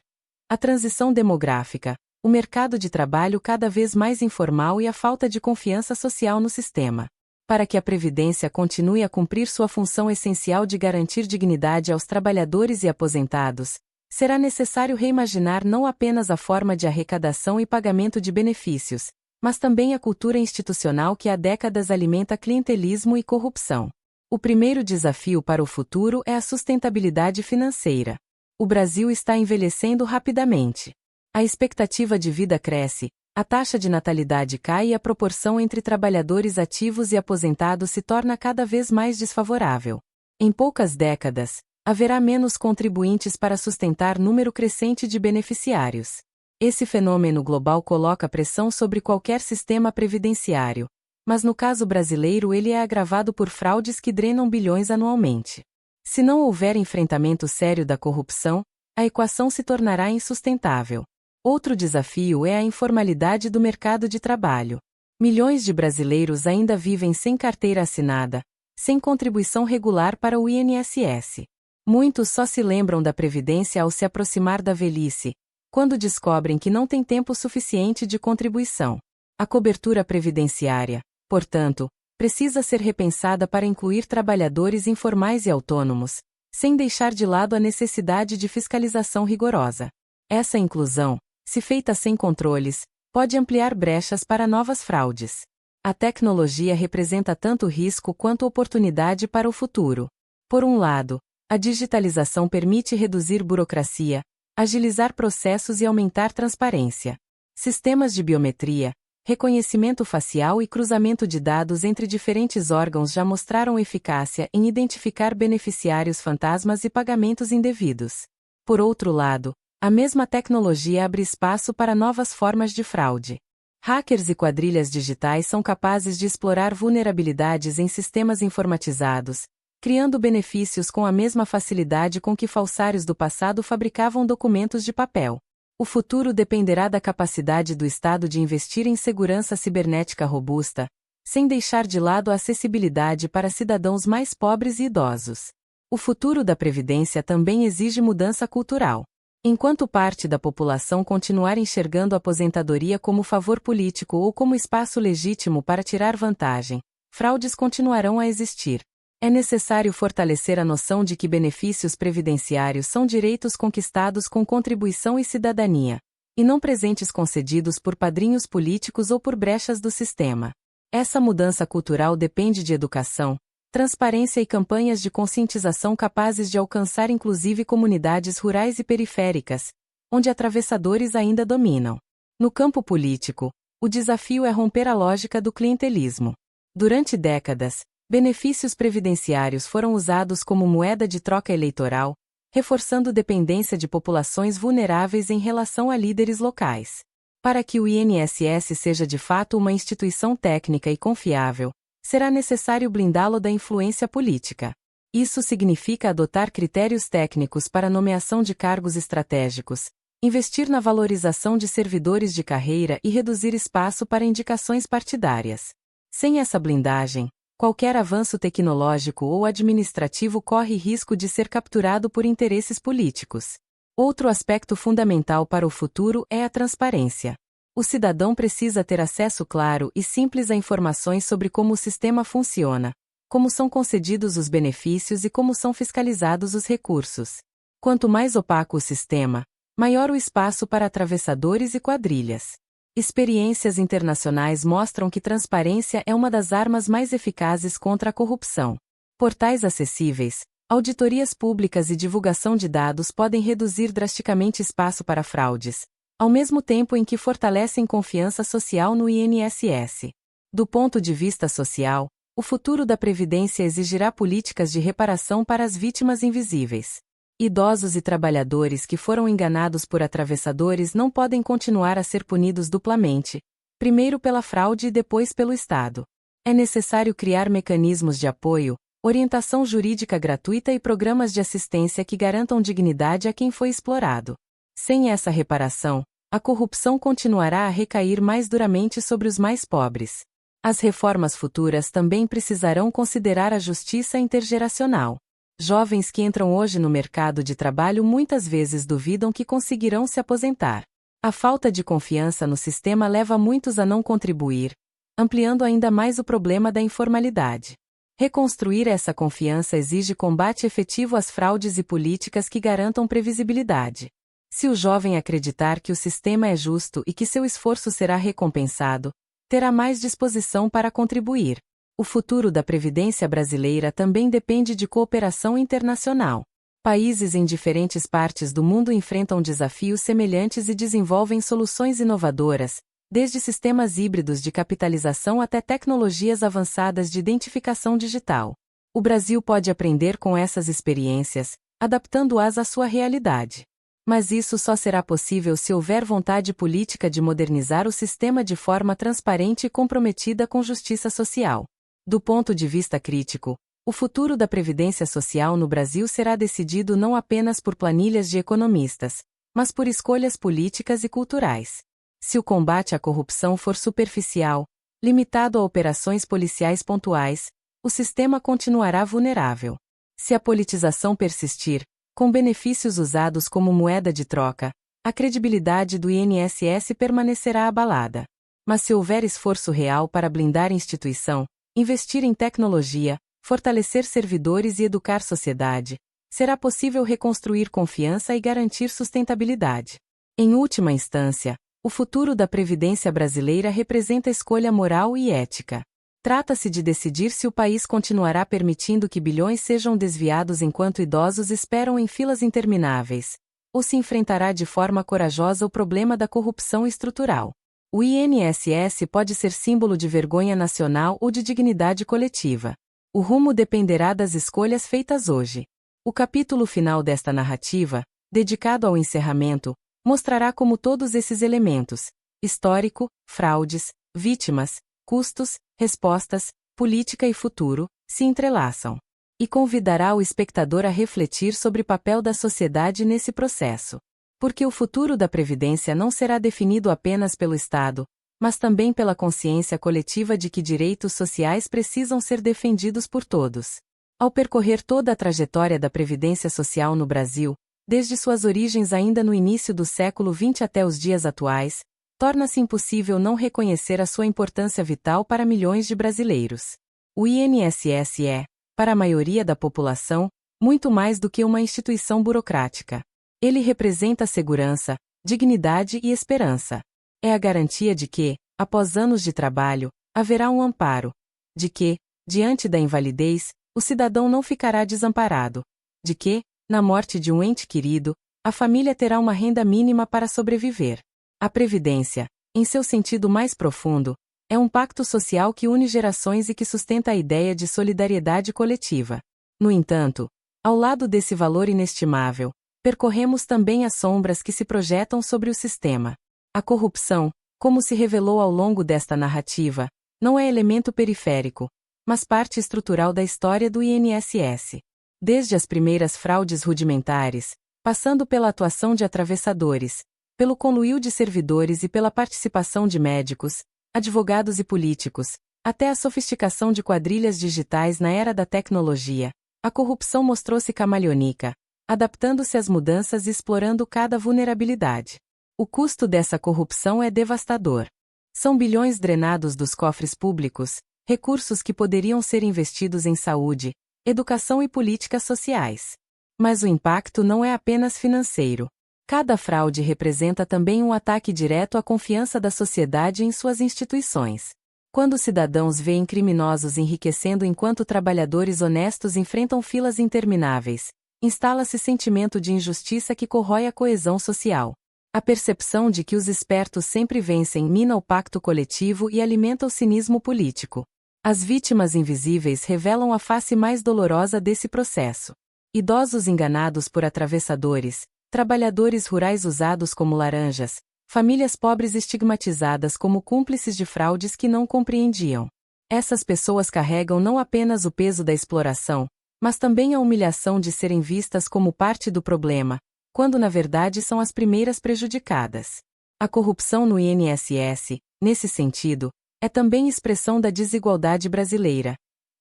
A transição demográfica, o mercado de trabalho cada vez mais informal e a falta de confiança social no sistema. Para que a Previdência continue a cumprir sua função essencial de garantir dignidade aos trabalhadores e aposentados, será necessário reimaginar não apenas a forma de arrecadação e pagamento de benefícios, mas também a cultura institucional que há décadas alimenta clientelismo e corrupção. O primeiro desafio para o futuro é a sustentabilidade financeira. O Brasil está envelhecendo rapidamente. A expectativa de vida cresce, a taxa de natalidade cai e a proporção entre trabalhadores ativos e aposentados se torna cada vez mais desfavorável. Em poucas décadas, haverá menos contribuintes para sustentar número crescente de beneficiários. Esse fenômeno global coloca pressão sobre qualquer sistema previdenciário, mas no caso brasileiro ele é agravado por fraudes que drenam bilhões anualmente. Se não houver enfrentamento sério da corrupção, a equação se tornará insustentável. Outro desafio é a informalidade do mercado de trabalho. Milhões de brasileiros ainda vivem sem carteira assinada, sem contribuição regular para o INSS. Muitos só se lembram da Previdência ao se aproximar da velhice, quando descobrem que não têm tempo suficiente de contribuição. A cobertura previdenciária, portanto, precisa ser repensada para incluir trabalhadores informais e autônomos, sem deixar de lado a necessidade de fiscalização rigorosa. Essa inclusão, se feita sem controles, pode ampliar brechas para novas fraudes. A tecnologia representa tanto risco quanto oportunidade para o futuro. Por um lado, a digitalização permite reduzir burocracia, agilizar processos e aumentar transparência. Sistemas de biometria, reconhecimento facial e cruzamento de dados entre diferentes órgãos já mostraram eficácia em identificar beneficiários fantasmas e pagamentos indevidos. Por outro lado, a mesma tecnologia abre espaço para novas formas de fraude. Hackers e quadrilhas digitais são capazes de explorar vulnerabilidades em sistemas informatizados, criando benefícios com a mesma facilidade com que falsários do passado fabricavam documentos de papel. O futuro dependerá da capacidade do Estado de investir em segurança cibernética robusta, sem deixar de lado a acessibilidade para cidadãos mais pobres e idosos. O futuro da Previdência também exige mudança cultural. Enquanto parte da população continuar enxergando a aposentadoria como favor político ou como espaço legítimo para tirar vantagem, fraudes continuarão a existir. É necessário fortalecer a noção de que benefícios previdenciários são direitos conquistados com contribuição e cidadania, e não presentes concedidos por padrinhos políticos ou por brechas do sistema. Essa mudança cultural depende de educação, transparência e campanhas de conscientização capazes de alcançar inclusive comunidades rurais e periféricas, onde atravessadores ainda dominam. No campo político, o desafio é romper a lógica do clientelismo. Durante décadas, benefícios previdenciários foram usados como moeda de troca eleitoral, reforçando dependência de populações vulneráveis em relação a líderes locais. Para que o INSS seja de fato uma instituição técnica e confiável, será necessário blindá-lo da influência política. Isso significa adotar critérios técnicos para nomeação de cargos estratégicos, investir na valorização de servidores de carreira e reduzir espaço para indicações partidárias. Sem essa blindagem, qualquer avanço tecnológico ou administrativo corre risco de ser capturado por interesses políticos. Outro aspecto fundamental para o futuro é a transparência. O cidadão precisa ter acesso claro e simples a informações sobre como o sistema funciona, como são concedidos os benefícios e como são fiscalizados os recursos. Quanto mais opaco o sistema, maior o espaço para atravessadores e quadrilhas. Experiências internacionais mostram que transparência é uma das armas mais eficazes contra a corrupção. Portais acessíveis, auditorias públicas e divulgação de dados podem reduzir drasticamente espaço para fraudes, ao mesmo tempo em que fortalecem confiança social no INSS. Do ponto de vista social, o futuro da Previdência exigirá políticas de reparação para as vítimas invisíveis. Idosos e trabalhadores que foram enganados por atravessadores não podem continuar a ser punidos duplamente, primeiro pela fraude e depois pelo Estado. É necessário criar mecanismos de apoio, orientação jurídica gratuita e programas de assistência que garantam dignidade a quem foi explorado. Sem essa reparação, a corrupção continuará a recair mais duramente sobre os mais pobres. As reformas futuras também precisarão considerar a justiça intergeracional. Jovens que entram hoje no mercado de trabalho muitas vezes duvidam que conseguirão se aposentar. A falta de confiança no sistema leva muitos a não contribuir, ampliando ainda mais o problema da informalidade. Reconstruir essa confiança exige combate efetivo às fraudes e políticas que garantam previsibilidade. Se o jovem acreditar que o sistema é justo e que seu esforço será recompensado, terá mais disposição para contribuir. O futuro da Previdência brasileira também depende de cooperação internacional. Países em diferentes partes do mundo enfrentam desafios semelhantes e desenvolvem soluções inovadoras, desde sistemas híbridos de capitalização até tecnologias avançadas de identificação digital. O Brasil pode aprender com essas experiências, adaptando-as à sua realidade. Mas isso só será possível se houver vontade política de modernizar o sistema de forma transparente e comprometida com justiça social. Do ponto de vista crítico, o futuro da Previdência Social no Brasil será decidido não apenas por planilhas de economistas, mas por escolhas políticas e culturais. Se o combate à corrupção for superficial, limitado a operações policiais pontuais, o sistema continuará vulnerável. Se a politização persistir, com benefícios usados como moeda de troca, a credibilidade do INSS permanecerá abalada. Mas se houver esforço real para blindar a instituição, investir em tecnologia, fortalecer servidores e educar sociedade, será possível reconstruir confiança e garantir sustentabilidade. Em última instância, o futuro da Previdência brasileira representa escolha moral e ética. Trata-se de decidir se o país continuará permitindo que bilhões sejam desviados enquanto idosos esperam em filas intermináveis, ou se enfrentará de forma corajosa o problema da corrupção estrutural. O INSS pode ser símbolo de vergonha nacional ou de dignidade coletiva. O rumo dependerá das escolhas feitas hoje. O capítulo final desta narrativa, dedicado ao encerramento, mostrará como todos esses elementos, histórico, fraudes, vítimas, custos, respostas, política e futuro, se entrelaçam. E convidará o espectador a refletir sobre o papel da sociedade nesse processo. Porque o futuro da Previdência não será definido apenas pelo Estado, mas também pela consciência coletiva de que direitos sociais precisam ser defendidos por todos. Ao percorrer toda a trajetória da Previdência Social no Brasil, desde suas origens ainda no início do século XX até os dias atuais, torna-se impossível não reconhecer a sua importância vital para milhões de brasileiros. O INSS é, para a maioria da população, muito mais do que uma instituição burocrática. Ele representa segurança, dignidade e esperança. É a garantia de que, após anos de trabalho, haverá um amparo. De que, diante da invalidez, o cidadão não ficará desamparado. De que, na morte de um ente querido, a família terá uma renda mínima para sobreviver. A Previdência, em seu sentido mais profundo, é um pacto social que une gerações e que sustenta a ideia de solidariedade coletiva. No entanto, ao lado desse valor inestimável, percorremos também as sombras que se projetam sobre o sistema. A corrupção, como se revelou ao longo desta narrativa, não é elemento periférico, mas parte estrutural da história do INSS. Desde as primeiras fraudes rudimentares, passando pela atuação de atravessadores, pelo conluio de servidores e pela participação de médicos, advogados e políticos, até a sofisticação de quadrilhas digitais na era da tecnologia, a corrupção mostrou-se camaleônica, adaptando-se às mudanças e explorando cada vulnerabilidade. O custo dessa corrupção é devastador. São bilhões drenados dos cofres públicos, recursos que poderiam ser investidos em saúde, educação e políticas sociais. Mas o impacto não é apenas financeiro. Cada fraude representa também um ataque direto à confiança da sociedade em suas instituições. Quando cidadãos veem criminosos enriquecendo enquanto trabalhadores honestos enfrentam filas intermináveis, instala-se sentimento de injustiça que corrói a coesão social. A percepção de que os espertos sempre vencem mina o pacto coletivo e alimenta o cinismo político. As vítimas invisíveis revelam a face mais dolorosa desse processo. Idosos enganados por atravessadores, trabalhadores rurais usados como laranjas, famílias pobres estigmatizadas como cúmplices de fraudes que não compreendiam. Essas pessoas carregam não apenas o peso da exploração, mas também a humilhação de serem vistas como parte do problema, quando na verdade são as primeiras prejudicadas. A corrupção no INSS, nesse sentido, é também expressão da desigualdade brasileira.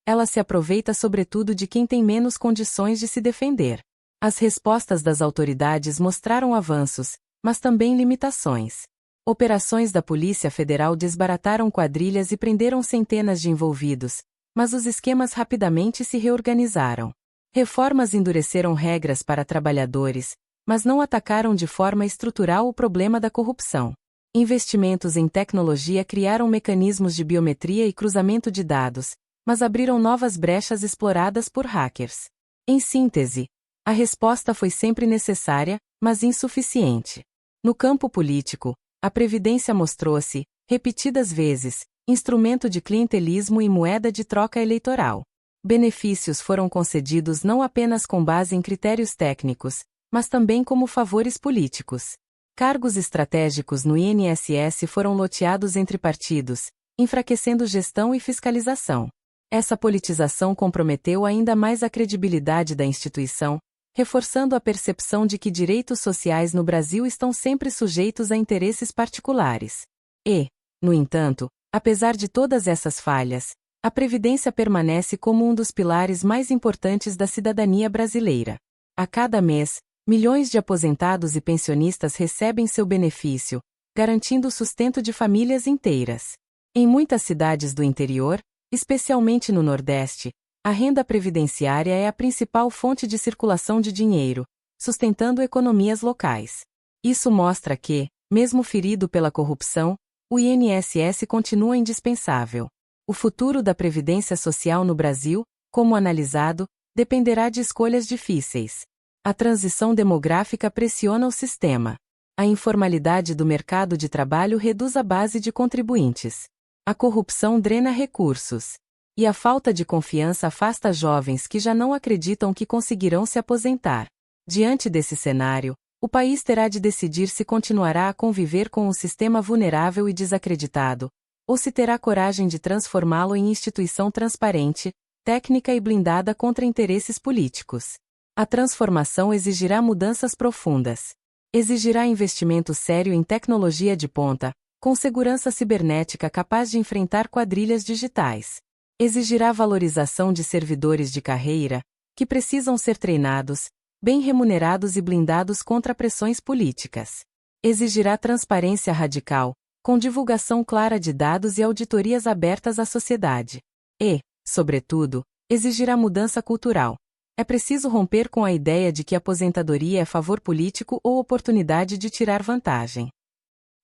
Ela se aproveita sobretudo de quem tem menos condições de se defender. As respostas das autoridades mostraram avanços, mas também limitações. Operações da Polícia Federal desbarataram quadrilhas e prenderam centenas de envolvidos, mas os esquemas rapidamente se reorganizaram. Reformas endureceram regras para trabalhadores, mas não atacaram de forma estrutural o problema da corrupção. Investimentos em tecnologia criaram mecanismos de biometria e cruzamento de dados, mas abriram novas brechas exploradas por hackers. Em síntese, a resposta foi sempre necessária, mas insuficiente. No campo político, a Previdência mostrou-se, repetidas vezes, instrumento de clientelismo e moeda de troca eleitoral. Benefícios foram concedidos não apenas com base em critérios técnicos, mas também como favores políticos. Cargos estratégicos no INSS foram loteados entre partidos, enfraquecendo gestão e fiscalização. Essa politização comprometeu ainda mais a credibilidade da instituição, reforçando a percepção de que direitos sociais no Brasil estão sempre sujeitos a interesses particulares. E, no entanto, apesar de todas essas falhas, a Previdência permanece como um dos pilares mais importantes da cidadania brasileira. A cada mês, milhões de aposentados e pensionistas recebem seu benefício, garantindo o sustento de famílias inteiras. Em muitas cidades do interior, especialmente no Nordeste, a renda previdenciária é a principal fonte de circulação de dinheiro, sustentando economias locais. Isso mostra que, mesmo ferido pela corrupção, o INSS continua indispensável. O futuro da Previdência Social no Brasil, como analisado, dependerá de escolhas difíceis. A transição demográfica pressiona o sistema. A informalidade do mercado de trabalho reduz a base de contribuintes. A corrupção drena recursos. E a falta de confiança afasta jovens que já não acreditam que conseguirão se aposentar. Diante desse cenário, o país terá de decidir se continuará a conviver com um sistema vulnerável e desacreditado, ou se terá coragem de transformá-lo em instituição transparente, técnica e blindada contra interesses políticos. A transformação exigirá mudanças profundas. Exigirá investimento sério em tecnologia de ponta, com segurança cibernética capaz de enfrentar quadrilhas digitais. Exigirá valorização de servidores de carreira, que precisam ser treinados, bem remunerados e blindados contra pressões políticas. Exigirá transparência radical, com divulgação clara de dados e auditorias abertas à sociedade. E, sobretudo, exigirá mudança cultural. É preciso romper com a ideia de que a aposentadoria é favor político ou oportunidade de tirar vantagem.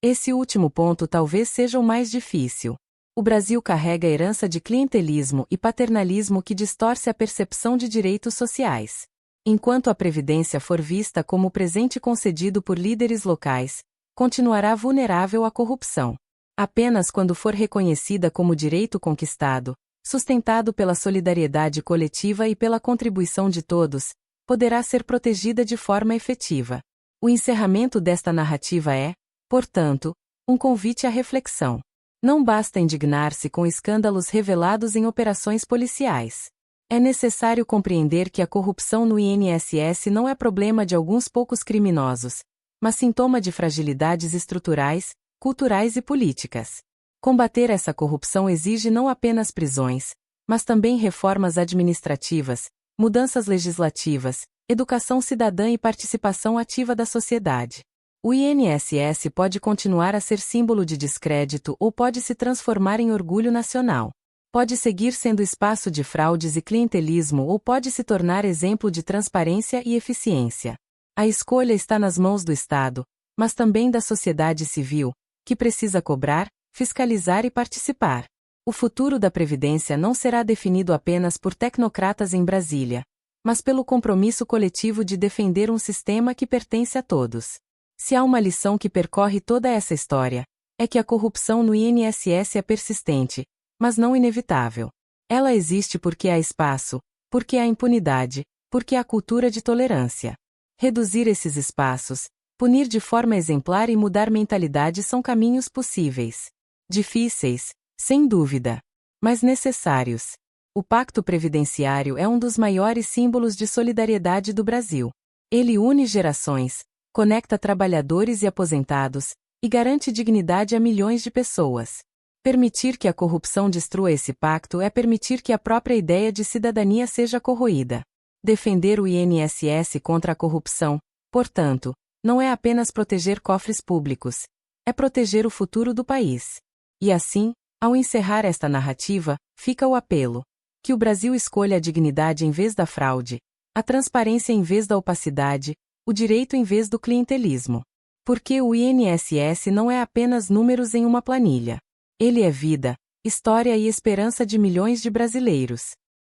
Esse último ponto talvez seja o mais difícil. O Brasil carrega a herança de clientelismo e paternalismo que distorce a percepção de direitos sociais. Enquanto a Previdência for vista como presente concedido por líderes locais, continuará vulnerável à corrupção. Apenas quando for reconhecida como direito conquistado, sustentado pela solidariedade coletiva e pela contribuição de todos, poderá ser protegida de forma efetiva. O encerramento desta narrativa é, portanto, um convite à reflexão. Não basta indignar-se com escândalos revelados em operações policiais. É necessário compreender que a corrupção no INSS não é problema de alguns poucos criminosos, mas sintoma de fragilidades estruturais, culturais e políticas. Combater essa corrupção exige não apenas prisões, mas também reformas administrativas, mudanças legislativas, educação cidadã e participação ativa da sociedade. O INSS pode continuar a ser símbolo de descrédito ou pode se transformar em orgulho nacional. Pode seguir sendo espaço de fraudes e clientelismo ou pode se tornar exemplo de transparência e eficiência. A escolha está nas mãos do Estado, mas também da sociedade civil, que precisa cobrar, fiscalizar e participar. O futuro da Previdência não será definido apenas por tecnocratas em Brasília, mas pelo compromisso coletivo de defender um sistema que pertence a todos. Se há uma lição que percorre toda essa história, é que a corrupção no INSS é persistente, mas não inevitável. Ela existe porque há espaço, porque há impunidade, porque há cultura de tolerância. Reduzir esses espaços, punir de forma exemplar e mudar mentalidade são caminhos possíveis. Difíceis, sem dúvida, mas necessários. O Pacto Previdenciário é um dos maiores símbolos de solidariedade do Brasil. Ele une gerações, conecta trabalhadores e aposentados, e garante dignidade a milhões de pessoas. Permitir que a corrupção destrua esse pacto é permitir que a própria ideia de cidadania seja corroída. Defender o INSS contra a corrupção, portanto, não é apenas proteger cofres públicos, é proteger o futuro do país. E assim, ao encerrar esta narrativa, fica o apelo: que o Brasil escolha a dignidade em vez da fraude, a transparência em vez da opacidade, o direito em vez do clientelismo. Porque o INSS não é apenas números em uma planilha. Ele é vida, história e esperança de milhões de brasileiros.